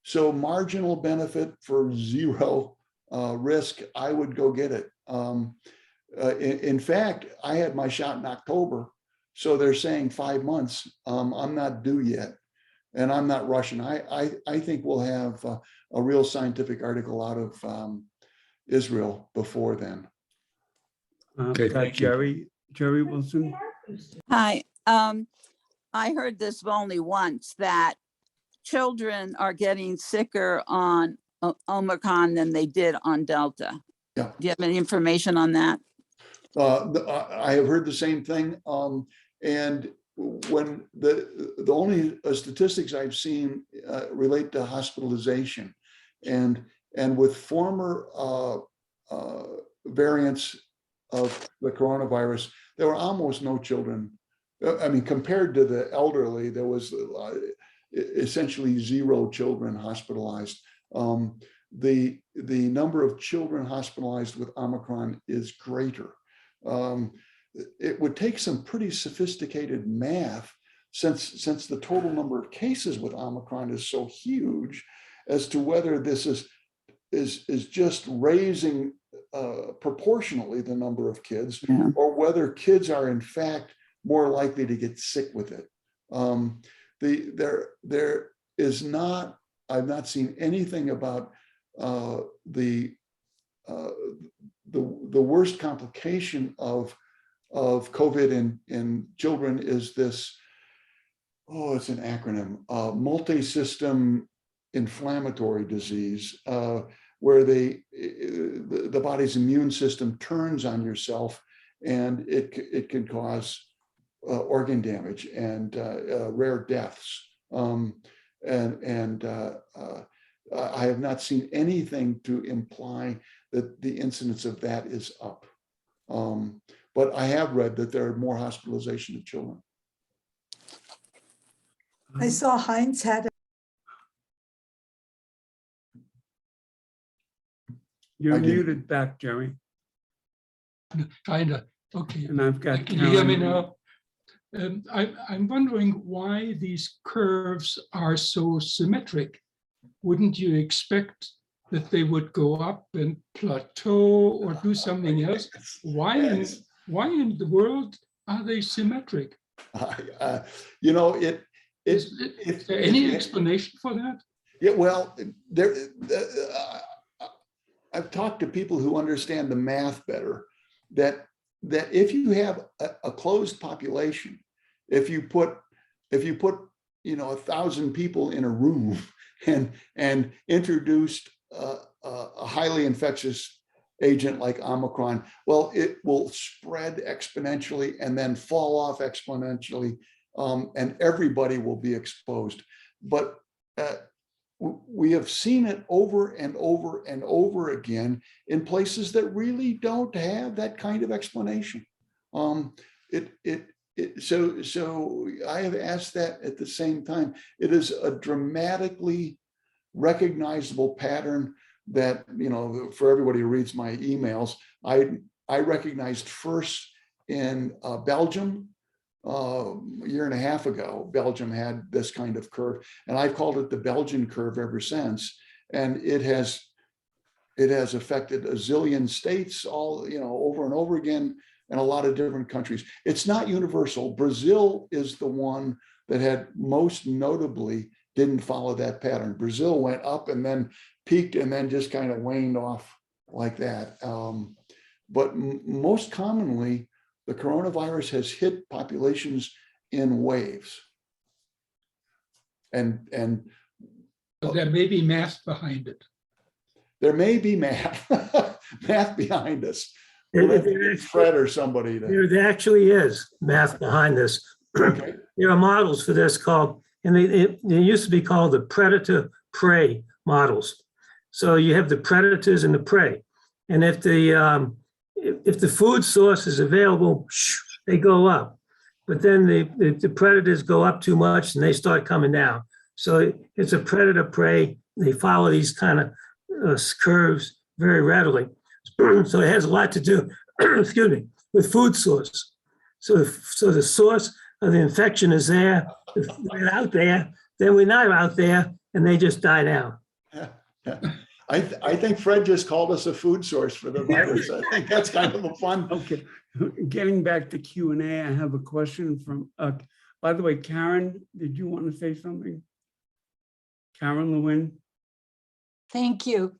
So marginal benefit for zero risk, I would go get it. In fact, I had my shot in October, so they're saying 5 months. I'm not due yet, and I'm not rushing. I think we'll have a real scientific article out of Israel before then. Got thank you. Jerry Wilson. Hi, I heard this only once, that children are getting sicker on Omicron than they did on Delta. Yeah. Do you have any information on that? I have heard the same thing. And when the only statistics I've seen relate to hospitalization, and with former variants of the coronavirus, there were almost no children. I mean, compared to the elderly, there was essentially zero children hospitalized. The number of children hospitalized with Omicron is greater. It would take some pretty sophisticated math, since the total number of cases with Omicron is so huge, as to whether this is just raising proportionally the number of kids, Yeah. or whether kids are in fact more likely to get sick with it. There is not, I've not seen anything about the worst complication of COVID in children is this, it's an acronym, multi-system inflammatory disease, where the body's immune system turns on yourself, and it can cause organ damage and rare deaths. I have not seen anything to imply that the incidence of that is up. But I have read that there are more hospitalization of children. I saw Heinz had a You're I did. muted back, Jerry. Kinda, okay. And I've got Can you hear me Karen. now? I'm wondering why these curves are so symmetric. Wouldn't you expect that they would go up and plateau or do something else? Why in the world are they symmetric? Is there any explanation for that? Yeah, well, I've talked to people who understand the math better, that if you have a closed population, if you put 1,000 people in a room and introduced a highly infectious agent like Omicron, well, it will spread exponentially and then fall off exponentially, and everybody will be exposed. But we have seen it over and over and over again in places that really don't have that kind of explanation. So I have asked that at the same time. It is a dramatically recognizable pattern that, for everybody who reads my emails, I recognized first in Belgium. A year and a half ago, Belgium had this kind of curve, and I've called it the Belgian curve ever since. And it has affected a zillion states, all over and over again, in a lot of different countries. It's not universal. Brazil is the one that had most notably didn't follow that pattern. Brazil went up and then peaked and then just kind of waned off like that. But most commonly, the coronavirus has hit populations in waves. And So there may be math behind it. there may be math behind us. There- We'll have to there get Fred or somebody to. there actually is math behind this. Okay. There are models for this called, and they used to be called the predator-prey models. So you have the predators and the prey. And if the food source is available, they go up. But then the predators go up too much and they start coming down. So it's a predator prey. They follow these kind of curves very readily. So it has a lot to do, excuse me, with food source. So the source of the infection is there, they're out there, then we're not out there, and they just die down. Yeah. I think Fred just called us a food source for the virus. I think that's kind of a fun. Okay, getting back to Q&A, I have a question from, by the way, Karen, did you want to say something? Karen Lewin? Thank you.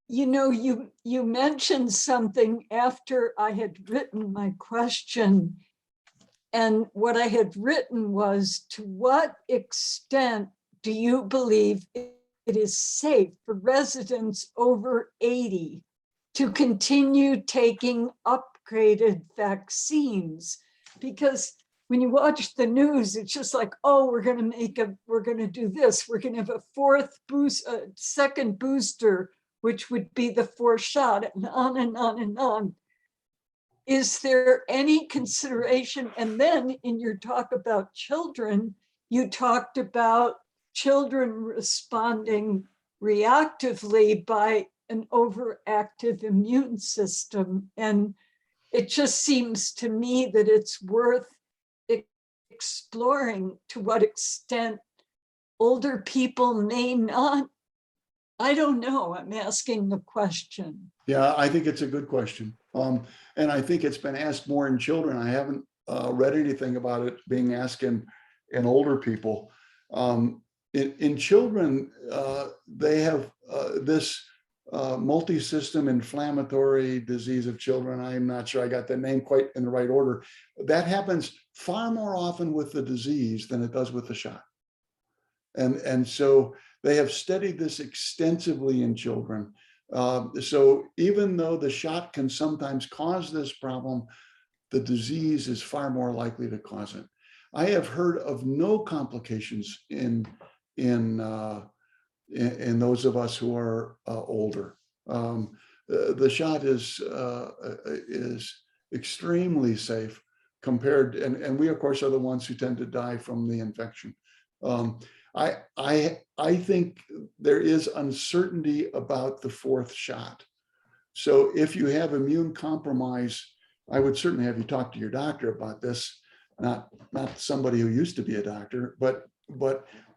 You know, you mentioned something after I had written my question. And what I had written was, to what extent do you believe it is safe for residents over 80 to continue taking upgraded vaccines? Because when you watch the news, it's just like, oh, we're going to do this. We're going to have a fourth boost, a second booster, which would be the fourth shot, and on and on and on. Is there any consideration? And then in your talk about children, you talked about children responding reactively by an overactive immune system. And it just seems to me that it's worth exploring to what extent older people may not. I don't know, I'm asking the question. Yeah, I think it's a good question. And I think it's been asked more in children. I haven't read anything about it being asked in older people. In children, they have this multi-system inflammatory disease of children. I'm not sure I got the name quite in the right order. That happens far more often with the disease than it does with the shot. And so they have studied this extensively in children. So even though the shot can sometimes cause this problem, the disease is far more likely to cause it. I have heard of no complications in those of us who are older. The shot is extremely safe compared, and we of course are the ones who tend to die from the infection. I think there is uncertainty about the fourth shot. So if you have immune compromise, I would certainly have you talk to your doctor about this, not somebody who used to be a doctor, but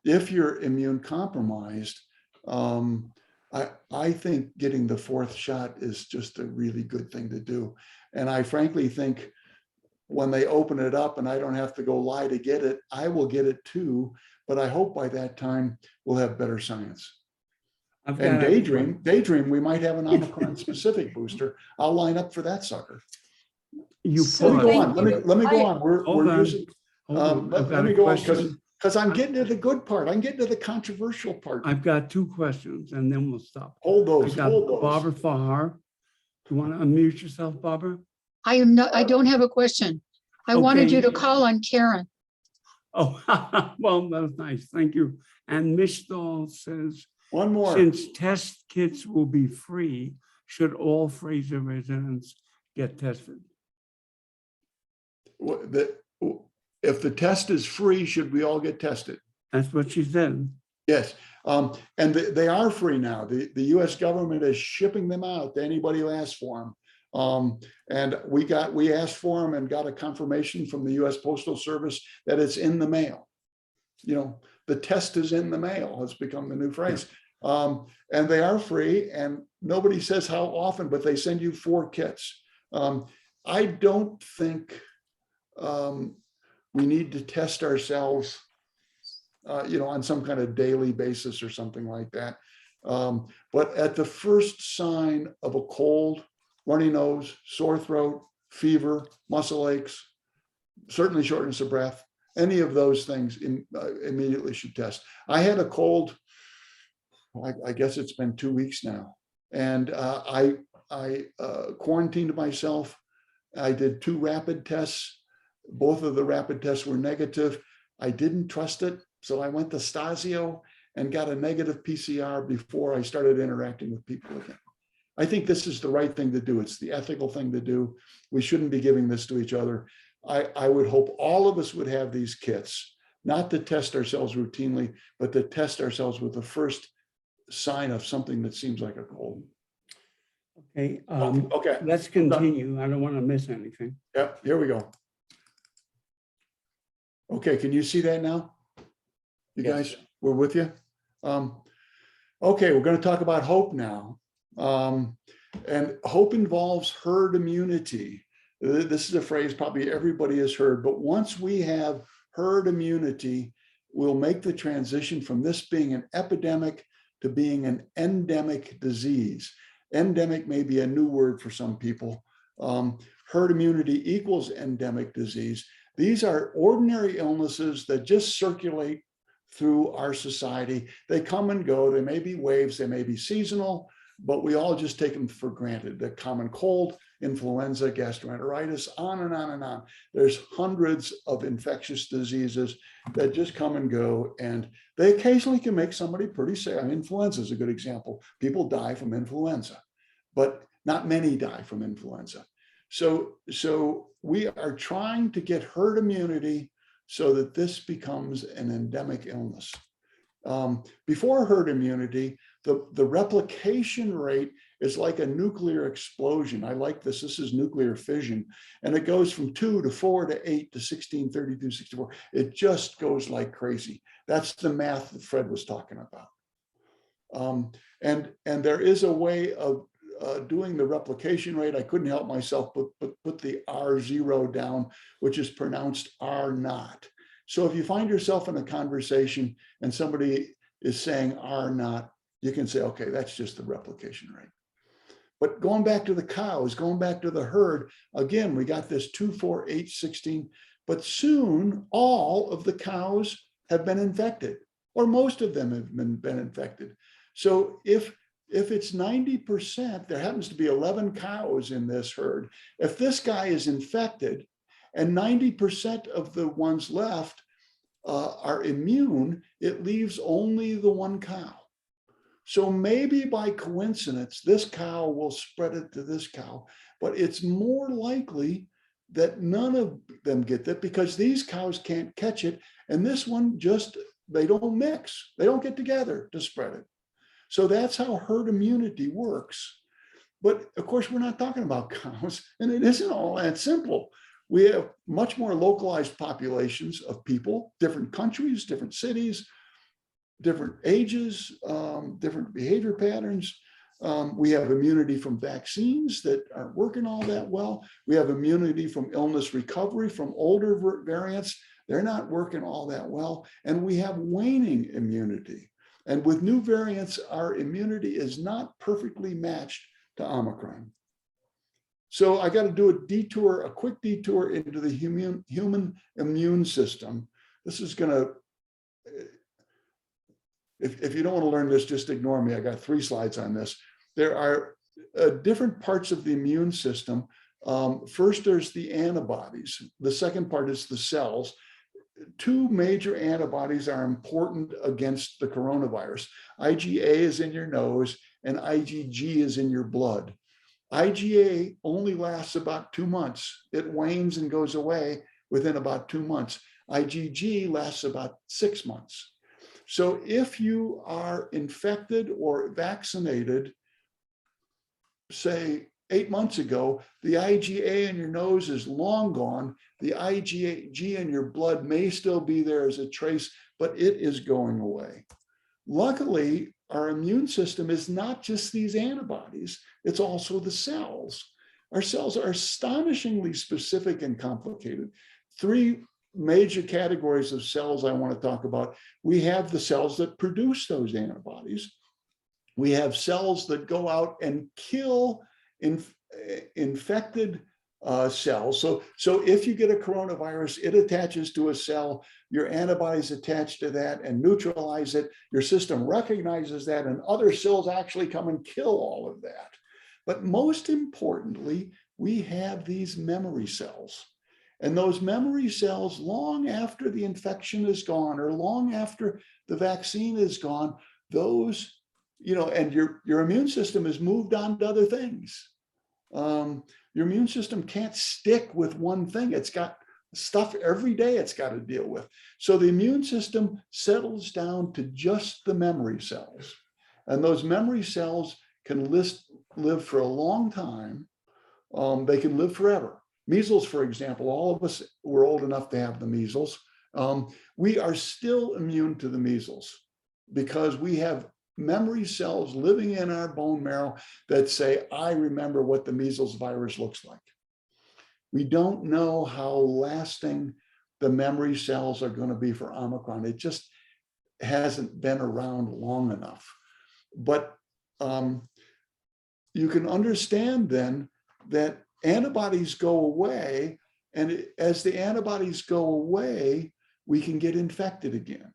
if you're immune compromised, I think getting the fourth shot is just a really good thing to do. And I frankly think when they open it up and I don't have to go lie to get it, I will get it too. But I hope by that time we'll have better science. And daydream, we might have an Omicron specific booster. I'll line up for that sucker. You Let me go on. paused. Let me go on. Hold We're on. using. Hold on. I've got Let me a go on question. because I'm getting to the good part. I'm getting to the controversial part. I've got two questions and then we'll stop. Hold those. I got Hold those. Barbara Fahar. Do you want to unmute yourself, Barbara? I don't have a question. I wanted you to call on Karen. Oh, well, that was nice. Thank you. And Ms. Stahl says, one more. Since test kits will be free, should all Fraser residents get tested? If the test is free, should we all get tested? That's what she said. Yes. And they are free now. The US government is shipping them out to anybody who asks for them. And we asked for them and got a confirmation from the US Postal Service that it's in the mail. You know, the test is in the mail has become the new phrase. And they are free and nobody says how often, but they send you 4 kits. I don't think we need to test ourselves, on some kind of daily basis or something like that. But at the first sign of a cold, runny nose, sore throat, fever, muscle aches, certainly shortness of breath, any of those things immediately should test. I had a cold, I guess it's been 2 weeks now. And I quarantined myself. I did 2 rapid tests. Both of the rapid tests were negative. I didn't trust it. So I went to Stasio and got a negative PCR before I started interacting with people again. I think this is the right thing to do. It's the ethical thing to do. We shouldn't be giving this to each other. I would hope all of us would have these kits. not to test ourselves routinely, but to test ourselves with the first sign of something that seems like a cold. Okay, Okay, let's continue. I don't want to miss anything. yep, here we go. Okay, can you see that now? You Yes. guys, we're with you? Okay, we're going to talk about hope now. And hope involves herd immunity. This is a phrase probably everybody has heard, but once we have herd immunity, we'll make the transition from this being an epidemic to being an endemic disease. Endemic may be a new word for some people. Herd immunity equals endemic disease. These are ordinary illnesses that just circulate through our society. They come and go. They may be waves, they may be seasonal, but we all just take them for granted. The common cold, influenza, gastroenteritis, on and on and on. There's hundreds of infectious diseases that just come and go, and they occasionally can make somebody pretty sick. I mean, influenza is a good example. People die from influenza, but not many die from influenza. So we are trying to get herd immunity so that this becomes an endemic illness. Before herd immunity, the replication rate is like a nuclear explosion. I like this. This is nuclear fission. And it goes from 2 to 4 to 8 to 16, 32, 64. It just goes like crazy. That's the math that Fred was talking about. And there is a way of doing the replication rate. I couldn't help myself but put the R0 down, which is pronounced R0. So if you find yourself in a conversation and somebody is saying R0, you can say, okay, that's just the replication rate. But going back to the cows, going back to the herd, again, we got this 2, 4, 8, 16, but soon all of the cows have been infected, or most of them have been infected. So if it's 90%, there happens to be 11 cows in this herd. If this guy is infected and 90% of the ones left are immune, it leaves only the one cow. So maybe by coincidence, this cow will spread it to this cow, but it's more likely that none of them get that because these cows can't catch it. And this one they don't mix. They don't get together to spread it. So that's how herd immunity works. But of course, we're not talking about cows, and it isn't all that simple. We have much more localized populations of people, different countries, different cities, different ages, different behavior patterns. We have immunity from vaccines that aren't working all that well. We have immunity from illness recovery from older variants. They're not working all that well. And we have waning immunity. And with new variants, our immunity is not perfectly matched to Omicron. So I got to do a quick detour into the human immune system. This is going to, if you don't want to learn this, just ignore me. I got 3 slides on this. There are different parts of the immune system. First, there's the antibodies. The second part is the cells. 2 major antibodies are important against the coronavirus. IgA is in your nose and IgG is in your blood. IgA only lasts about 2 months. It wanes and goes away within about 2 months. IgG lasts about 6 months. So if you are infected or vaccinated, say 8 months ago, the IgA in your nose is long gone. The IgG in your blood may still be there as a trace, but it is going away. Luckily, our immune system is not just these antibodies, it's also the cells. Our cells are astonishingly specific and complicated. 3 major categories of cells I want to talk about. We have the cells that produce those antibodies. We have cells that go out and kill infected cells. So if you get a coronavirus, it attaches to a cell, your antibodies attach to that and neutralize it. Your system recognizes that, and other cells actually come and kill all of that. But most importantly, we have these memory cells. And those memory cells, long after the infection is gone or long after the vaccine is gone, those, and your immune system has moved on to other things. Your immune system can't stick with one thing. It's got stuff every day it's got to deal with. So the immune system settles down to just the memory cells. And those memory cells can live for a long time. They can live forever. Measles, for example, all of us were old enough to have the measles. We are still immune to the measles because we have memory cells living in our bone marrow that say, I remember what the measles virus looks like. We don't know how lasting the memory cells are going to be for Omicron. It just hasn't been around long enough. But you can understand then that antibodies go away, and as the antibodies go away, we can get infected again.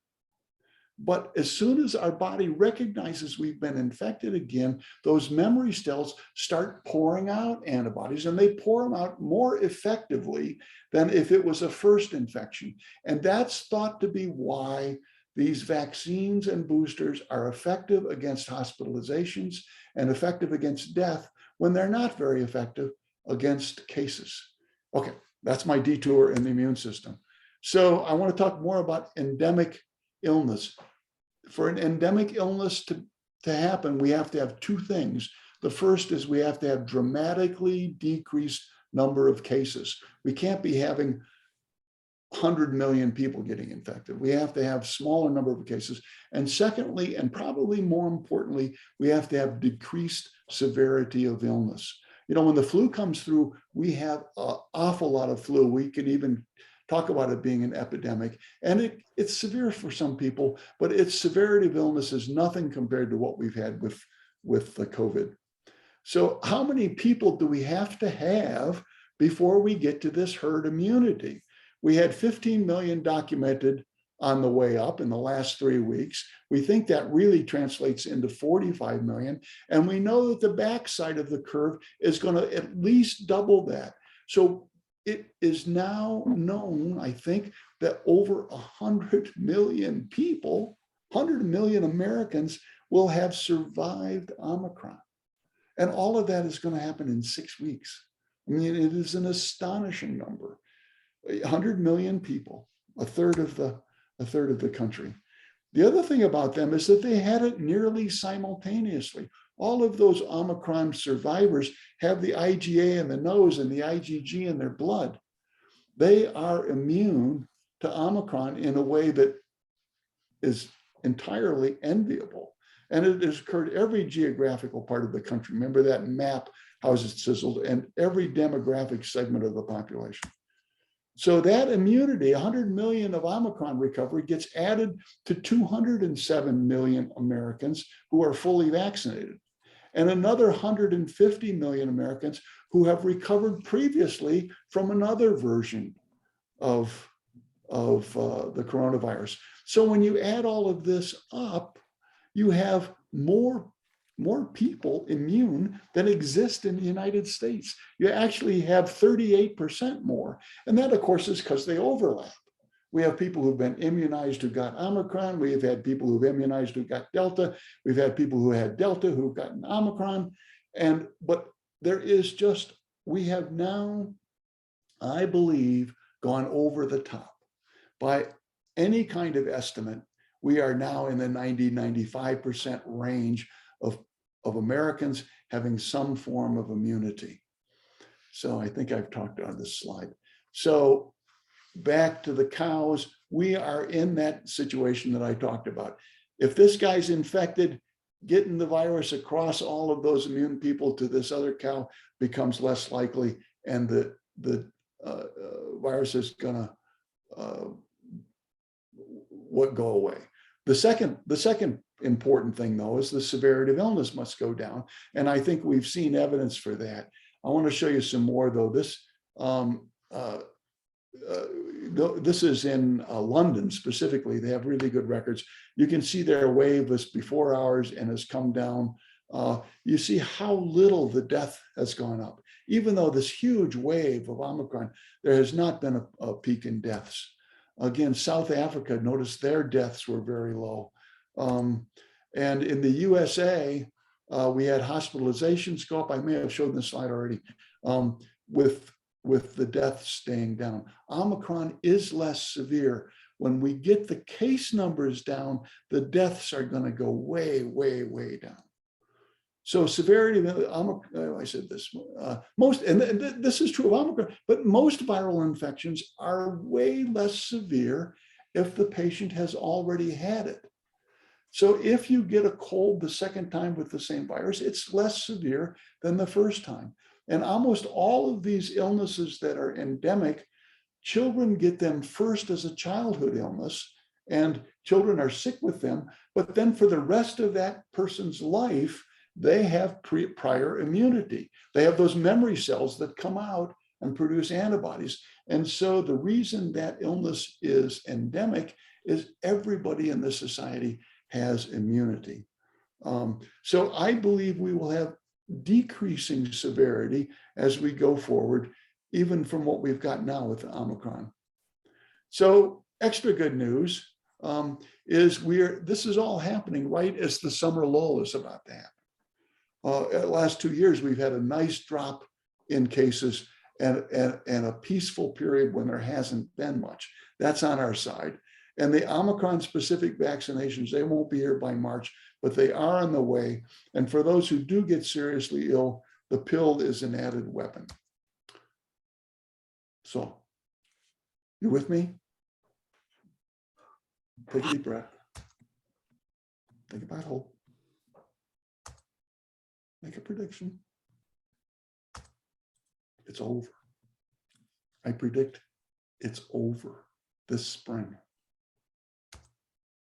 But as soon as our body recognizes we've been infected again, those memory cells start pouring out antibodies, and they pour them out more effectively than if it was a first infection. And that's thought to be why these vaccines and boosters are effective against hospitalizations and effective against death when they're not very effective against cases. Okay, that's my detour in the immune system. So I want to talk more about endemic illness. For an endemic illness to happen, we have to have two things. The first is we have to have dramatically decreased number of cases. We can't be having 100 million people getting infected. We have to have smaller number of cases. And secondly, and probably more importantly, we have to have decreased severity of illness. You know, when the flu comes through, we have an awful lot of flu. We can even talk about it being an epidemic. And it's severe for some people, but its severity of illness is nothing compared to what we've had with the COVID. So how many people do we have to have before we get to this herd immunity? We had 15 million documented on the way up in the last 3 weeks. We think that really translates into 45 million. And we know that the backside of the curve is going to at least double that. So it is now known, I think, that over 100 million people, 100 million Americans will have survived Omicron. And all of that is going to happen in 6 weeks. I mean, it is an astonishing number. 100 million people, a third of the country. The other thing about them is that they had it nearly simultaneously. All of those Omicron survivors have the IgA in the nose and the IgG in their blood. They are immune to Omicron in a way that is entirely enviable. And it has occurred every geographical part of the country. Remember that map, how is it chiseled, and every demographic segment of the population. So that immunity, 100 million of Omicron recovery, gets added to 207 million Americans who are fully vaccinated, and another 150 million Americans who have recovered previously from another version of the coronavirus. So when you add all of this up, you have more people immune than exist in the United States. You actually have 38% more. And that, of course, is because they overlap. We have people who've been immunized who got Omicron. We've had people who've immunized who got Delta. We've had people who had Delta who've gotten Omicron. But there is just, we have now, I believe, gone over the top. By any kind of estimate, we are now in the 90-95% range of Americans having some form of immunity. So I think I've talked on this slide. So back to the cows, we are in that situation that I talked about. If this guy's infected, getting the virus across all of those immune people to this other cow becomes less likely, and the virus is gonna go away. The second important thing, though, is the severity of illness must go down. And I think we've seen evidence for that. I want to show you some more, though. This is in London specifically. They have really good records. You can see their wave is before ours and has come down. You see how little the death has gone up. Even though this huge wave of Omicron, there has not been a peak in deaths. Again, South Africa, notice their deaths were very low. And in the USA, we had hospitalizations go up. I may have showed this slide already. With with the deaths staying down. Omicron is less severe. When we get the case numbers down, the deaths are going to go way, way, way down. So severity of Omicron, I said this, this is true of Omicron, but most viral infections are way less severe if the patient has already had it. So if you get a cold the second time with the same virus, it's less severe than the first time. And almost all of these illnesses that are endemic, children get them first as a childhood illness, and children are sick with them. But then for the rest of that person's life, they have prior immunity. They have those memory cells that come out and produce antibodies. And so the reason that illness is endemic is everybody in this society has immunity. So I believe we will have decreasing severity as we go forward, even from what we've got now with Omicron. So extra good news is this is all happening right as the summer lull is about to happen. The last 2 years, we've had a nice drop in cases and a peaceful period when there hasn't been much. That's on our side. And the Omicron specific vaccinations, they won't be here by March, but they are on the way. And for those who do get seriously ill, the pill is an added weapon. So, you with me? Take a deep breath. Think about hope. Make a prediction. It's over. I predict it's over this spring.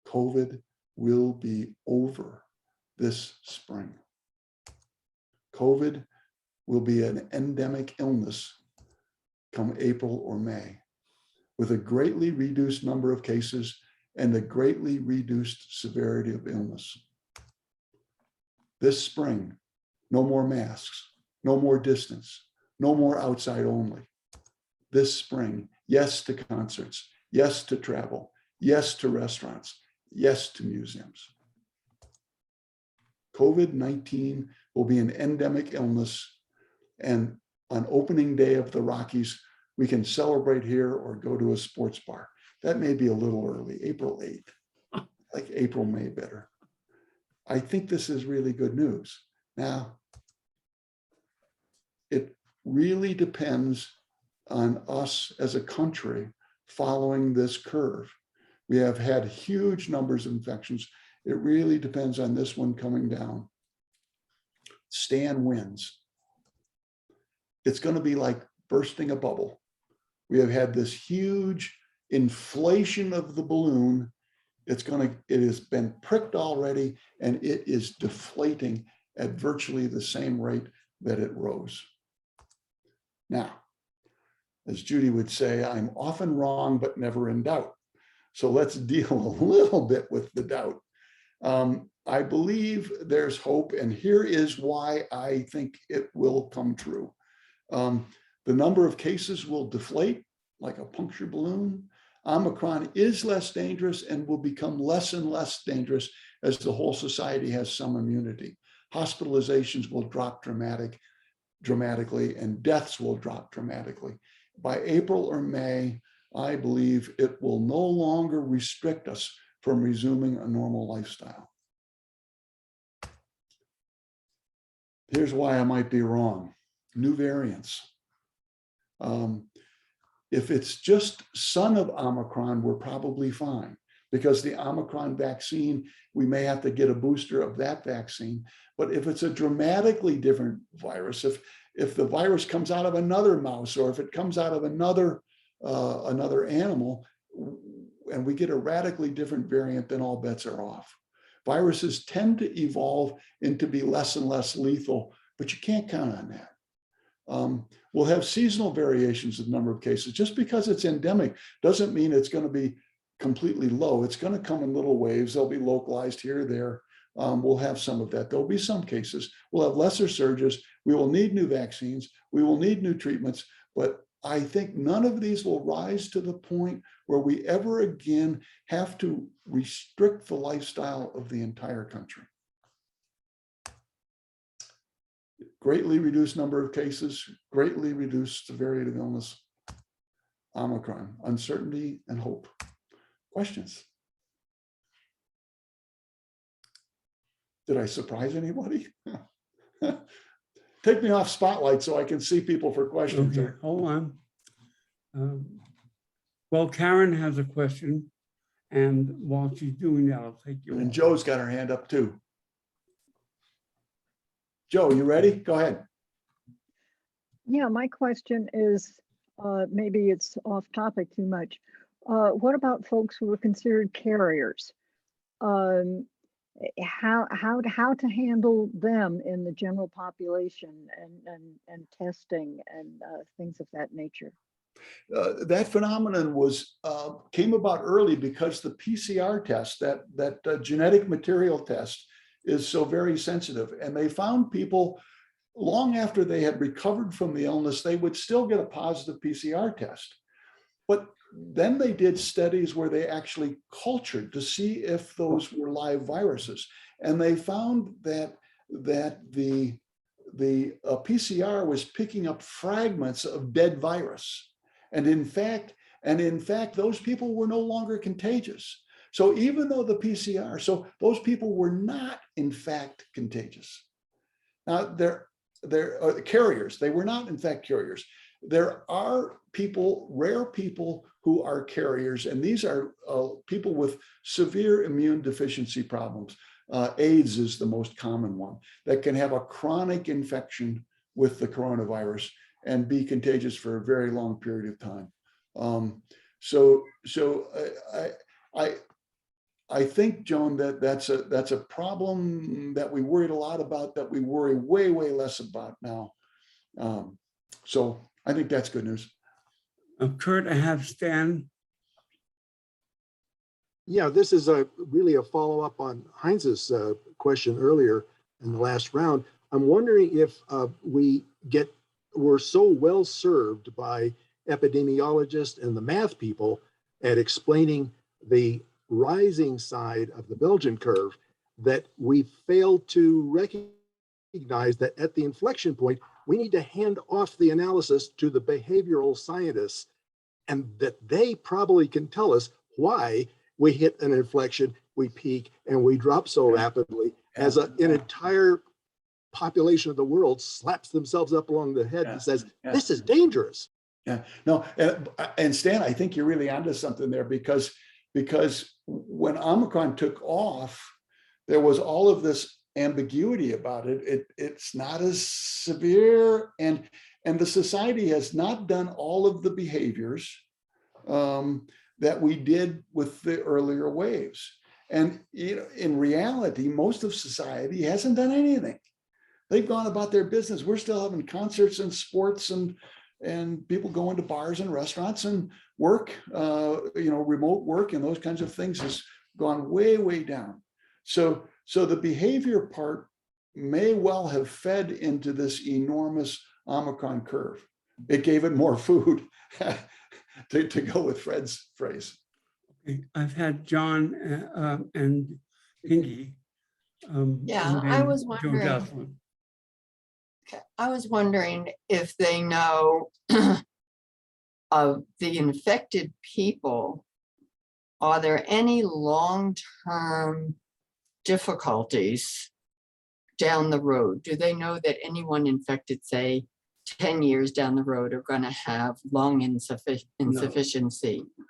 COVID will be over this spring. COVID will be an endemic illness come April or May, with a greatly reduced number of cases and a greatly reduced severity of illness. This spring, no more masks, no more distance, no more outside only. This spring, yes to concerts, yes to travel, yes to restaurants, yes to museums. COVID-19 will be an endemic illness, and on opening day of the Rockies, we can celebrate here or go to a sports bar. That may be a little early, April 8th, like April, May better. I think this is really good news. Now, it really depends on us as a country following this curve. We have had huge numbers of infections. It really depends on this one coming down. Stan wins. It's going to be like bursting a bubble. We have had this huge inflation of the balloon. It has been pricked already, and it is deflating at virtually the same rate that it rose. Now, as Judy would say, I'm often wrong, but never in doubt. So let's deal a little bit with the doubt. I believe there's hope, and here is why I think it will come true. The number of cases will deflate like a puncture balloon. Omicron is less dangerous and will become less and less dangerous as the whole society has some immunity. Hospitalizations will drop dramatically, and deaths will drop dramatically. By April or May, I believe it will no longer restrict us from resuming a normal lifestyle. Here's why I might be wrong. New variants. If it's just son of Omicron, we're probably fine, because the Omicron vaccine, we may have to get a booster of that vaccine. But if it's a dramatically different virus, if the virus comes out of another mouse, or if it comes out of another animal, and we get a radically different variant, then all bets are off. Viruses tend to evolve into be less and less lethal, but you can't count on that. We'll have seasonal variations of number of cases. Just because it's endemic doesn't mean it's going to be completely low. It's going to come in little waves. They'll be localized here or there. We'll have some of that. There'll be some cases. We'll have lesser surges. We will need new vaccines. We will need new treatments. But I think none of these will rise to the point where we ever again have to restrict the lifestyle of the entire country. greatly reduced number of cases, greatly reduced severity of illness. Omicron, uncertainty and hope. Questions? Did I surprise anybody? Take me off spotlight so I can see people for questions. Okay, hold on. Well, Karen has a question, and while she's doing that, I'll take you. And Joe's got her hand up too. Joe, you ready? Go ahead. Yeah, my question is, maybe it's off topic too much. What about folks who are considered carriers? How to handle them in the general population and testing and things of that nature? That phenomenon was came about early because the PCR test, that genetic material test, is so very sensitive, and they found people long after they had recovered from the illness, they would still get a positive PCR test. But then they did studies where they actually cultured to see if those were live viruses, and they found that the PCR was picking up fragments of dead virus. And in fact, those people were no longer contagious. So even though the PCR, so those people were not in fact contagious. Now they're carriers. They were not in fact carriers. There are people, rare people who are carriers, and these are people with severe immune deficiency problems. AIDS is the most common one, that can have a chronic infection with the coronavirus and be contagious for a very long period of time. I think, Joan, that's a problem that we worried a lot about, that we worry way less about now. So I think that's good news. Curt, I have Stan. Yeah, this is really a follow-up on Heinz's question earlier in the last round. I'm wondering if we're so well served by epidemiologists and the math people at explaining the rising side of the Belgian curve that we fail to recognize that at the inflection point, we need to hand off the analysis to the behavioral scientists, and that they probably can tell us why we hit an inflection, we peak, and we drop so rapidly as an entire population of the world slaps themselves up along the head and says, this is dangerous. Yeah, no, and Stan, I think you're really onto something there, because when Omicron took off, there was all of this ambiguity about it. It's not as severe, and the society has not done all of the behaviors that we did with the earlier waves. And in reality, most of society hasn't done anything. They've gone about their business. We're still having concerts and sports and people going to bars and restaurants and work, remote work and those kinds of things has gone way down. So the behavior part may well have fed into this enormous Omicron curve. It gave it more food, to go with Fred's phrase. I've had John and Pinky. Yeah, I was wondering. I was wondering if they know of the infected people. Are there any long-term difficulties down the road? Do they know that anyone infected, say, 10 years down the road are going to have lung insufficiency? No.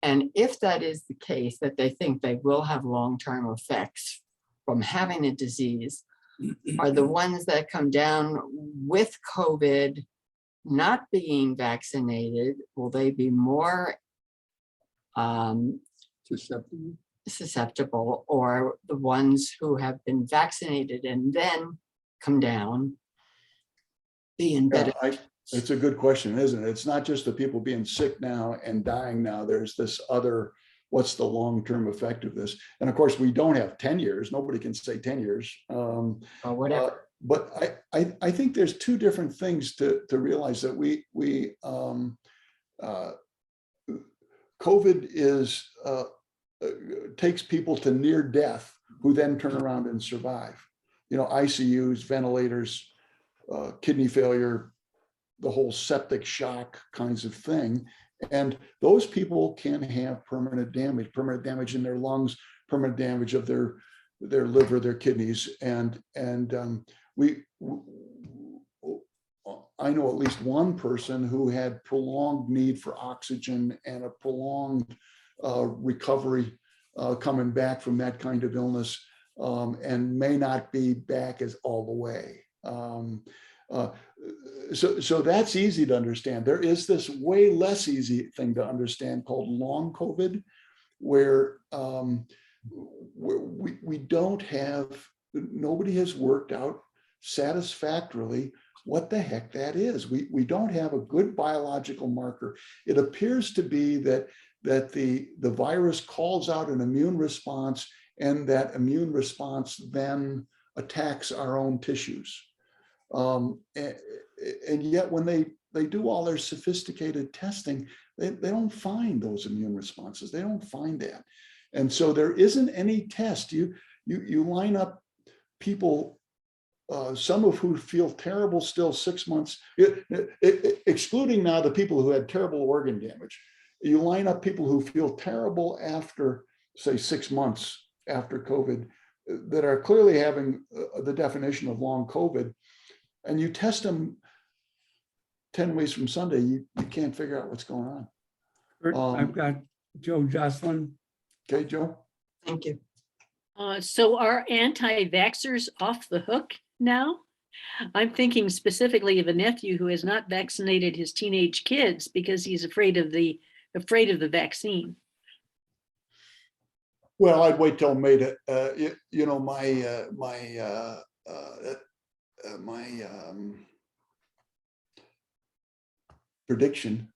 And if that is the case, that they think they will have long-term effects from having a disease, are the ones that come down with COVID not being vaccinated, will they be more susceptible, or the ones who have been vaccinated and then come down being better? It's a good question, isn't it? It's not just the people being sick now and dying now. There's this other, what's the long-term effect of this? And of course, we don't have 10 years. Nobody can say 10 years. Or whatever. But I think there's two different things to realize, that COVID is takes people to near death who then turn around and survive. ICUs, ventilators, kidney failure, the whole septic shock kinds of thing. And those people can have permanent damage in their lungs, permanent damage of their liver, their kidneys. And I know at least one person who had prolonged need for oxygen and a prolonged recovery coming back from that kind of illness, and may not be back as all the way. So that's easy to understand. There is this way less easy thing to understand called long COVID, where we don't have, nobody has worked out satisfactorily what the heck that is. We don't have a good biological marker. It appears to be that the virus calls out an immune response, and that immune response then attacks our own tissues. And yet when they do all their sophisticated testing, they don't find those immune responses. They don't find that. And so there isn't any test. You line up people, some of who feel terrible still 6 months, excluding now the people who had terrible organ damage. You line up people who feel terrible after, say, 6 months after COVID, that are clearly having the definition of long COVID, and you test them 10 weeks from Sunday, you can't figure out what's going on. I've got Joe Jocelyn. Okay, Joe. Thank you. So are anti-vaxxers off the hook now? I'm thinking specifically of a nephew who has not vaccinated his teenage kids because he's afraid of the vaccine. Well, I'd wait till May to, my prediction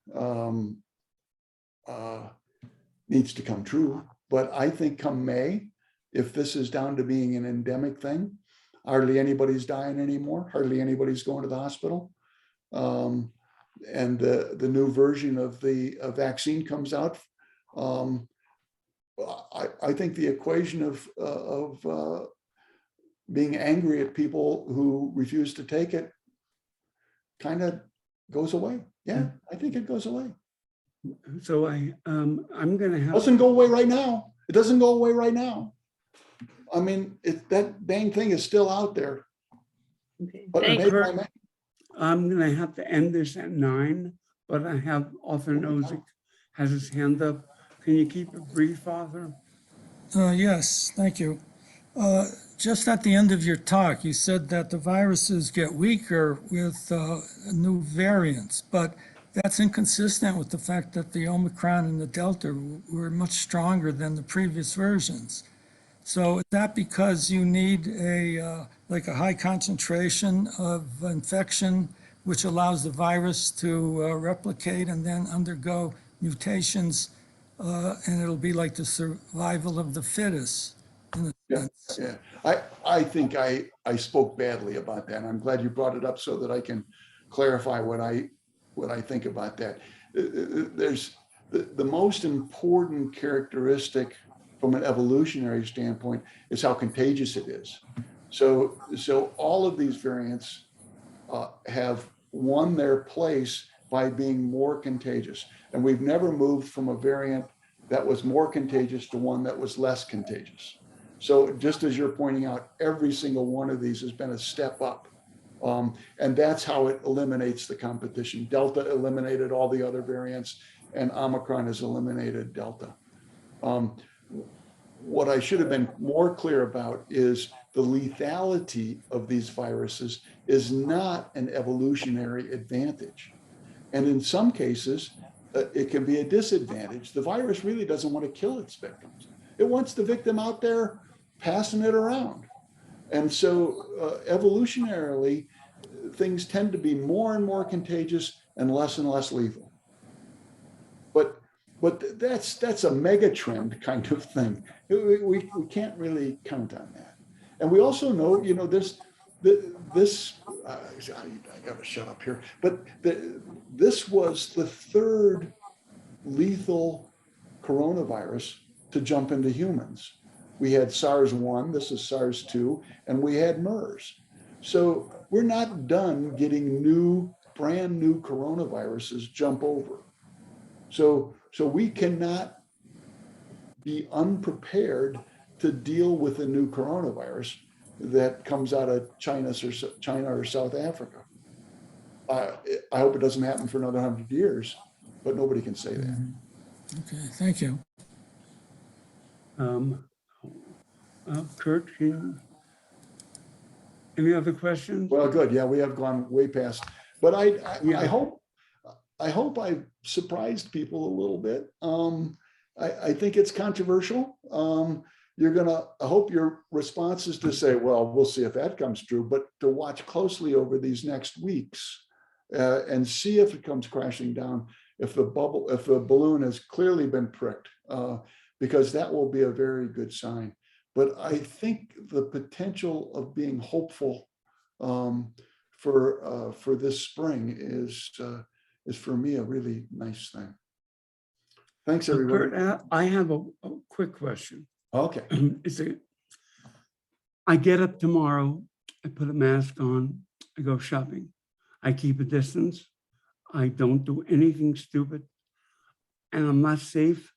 needs to come true. But I think come May, if this is down to being an endemic thing, hardly anybody's dying anymore. Hardly anybody's going to the hospital. And the new version of the vaccine comes out. I think the equation of being angry at people who refuse to take it kind of goes away. Yeah, I think it goes away. So I'm going to have. Doesn't go away right now. It doesn't go away right now. I mean, that dang thing is still out there. Okay. But I'm going to have to end this at 9, but I have Arthur Nozick has his hand up. Can you keep it brief, Arthur? Yes, thank you. Just at the end of your talk, you said that the viruses get weaker with new variants, but that's inconsistent with the fact that the Omicron and the Delta were much stronger than the previous versions. So is that because you need like a high concentration of infection, which allows the virus to replicate and then undergo mutations, and it'll be like the survival of the fittest? Yeah. I think I spoke badly about that. I'm glad you brought it up so that I can clarify what I think about that. There's the most important characteristic from an evolutionary standpoint is how contagious it is. So all of these variants have won their place by being more contagious. And we've never moved from a variant that was more contagious to one that was less contagious. So just as you're pointing out, every single one of these has been a step up. And that's how it eliminates the competition. Delta eliminated all the other variants, and Omicron has eliminated Delta. What I should have been more clear about is the lethality of these viruses is not an evolutionary advantage. And in some cases, it can be a disadvantage. The virus really doesn't want to kill its victims. It wants the victim out there passing it around. And so evolutionarily, things tend to be more and more contagious and less lethal. But that's a mega trend kind of thing. We can't really count on that. And we also know, I gotta shut up here, but this was the third lethal coronavirus to jump into humans. We had SARS-1, this is SARS-2, and we had MERS. So we're not done getting brand new coronaviruses jump over. So we cannot be unprepared to deal with a new coronavirus that comes out of China or South Africa. I hope it doesn't happen for another 100 years, but nobody can say that. Okay, thank you. Curt, any other questions? Well, good. Yeah, we have gone way past, but Yeah. I hope I've surprised people a little bit. I think it's controversial. I hope your response is to say, well, we'll see if that comes true, but to watch closely over these next weeks and see if it comes crashing down, if the balloon has clearly been pricked, because that will be a very good sign. But I think the potential of being hopeful for this spring is for me a really nice thing. Thanks, everybody. Curt, I have a quick question. Okay. I get up tomorrow, I put a mask on, I go shopping. I keep a distance. I don't do anything stupid, and I'm not safe.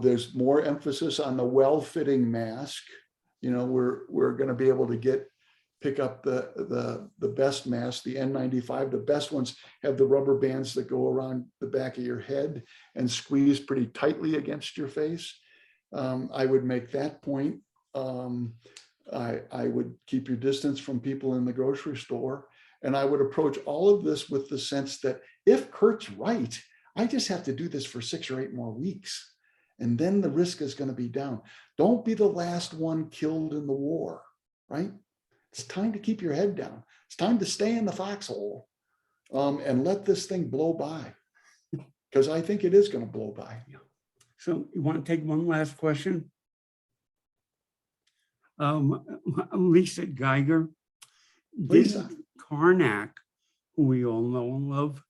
There's more emphasis on the well-fitting mask. We're going to be able to pick up the best mask, the N95. The best ones have the rubber bands that go around the back of your head and squeeze pretty tightly against your face. I would make that point. I would keep your distance from people in the grocery store. And I would approach all of this with the sense that if Curt's right, I just have to do this for 6 or 8 more weeks. And then the risk is going to be down. Don't be the last one killed in the war, right? It's time to keep your head down. It's time to stay in the foxhole and let this thing blow by, because I think it is going to blow by. So you want to take one last question? Lisa Geiger. Lisa. Did Karnak, who we all know and love,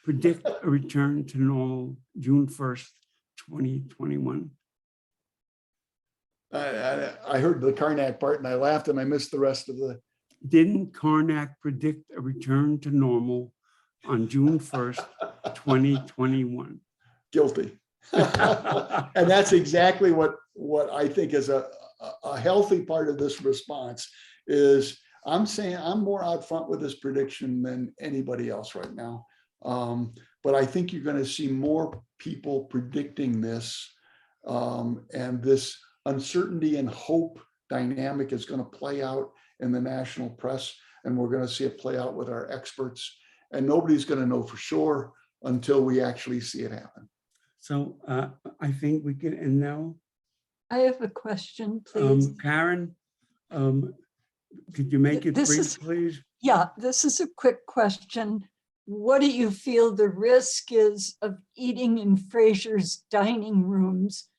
predict a return to normal June 1st, 2021? I heard the Karnak part and I laughed and I missed the rest of the. Didn't Karnak predict a return to normal on June 1st, 2021? Guilty. And that's exactly what I think is a healthy part of this response is I'm saying I'm more out front with this prediction than anybody else right now. But I think you're going to see more people predicting this, and this uncertainty and hope dynamic is going to play out in the national press, and we're going to see it play out with our experts, and nobody's going to know for sure until we actually see it happen. So I think we can end now. I have a question, please. Karen, could you make it brief, please? Yeah, this is a quick question. What do you feel the risk is of eating in Fraser's dining rooms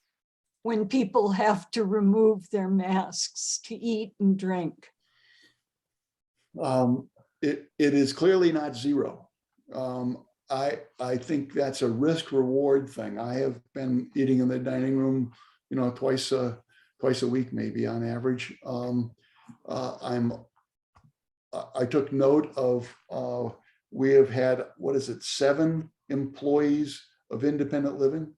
when people have to remove their masks to eat and drink? It is clearly not zero. I think that's a risk reward thing. I have been eating in the dining room, twice a week, maybe on average. I took note of, we have had, 7 employees of independent living.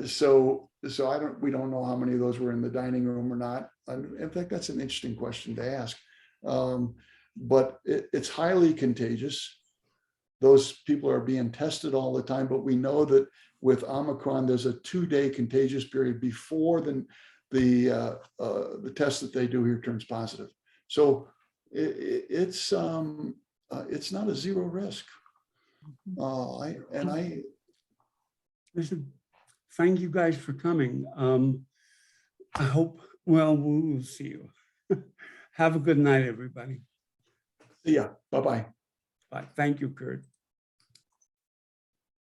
So we don't know how many of those were in the dining room or not. In fact, that's an interesting question to ask. But it's highly contagious. Those people are being tested all the time, but we know that with Omicron, there's a 2-day contagious period before the test that they do here turns positive. So it's not a zero risk. Listen, thank you guys for coming. I hope, we'll see you. Have a good night, everybody. See ya. Bye-bye. Bye. Thank you, Curt.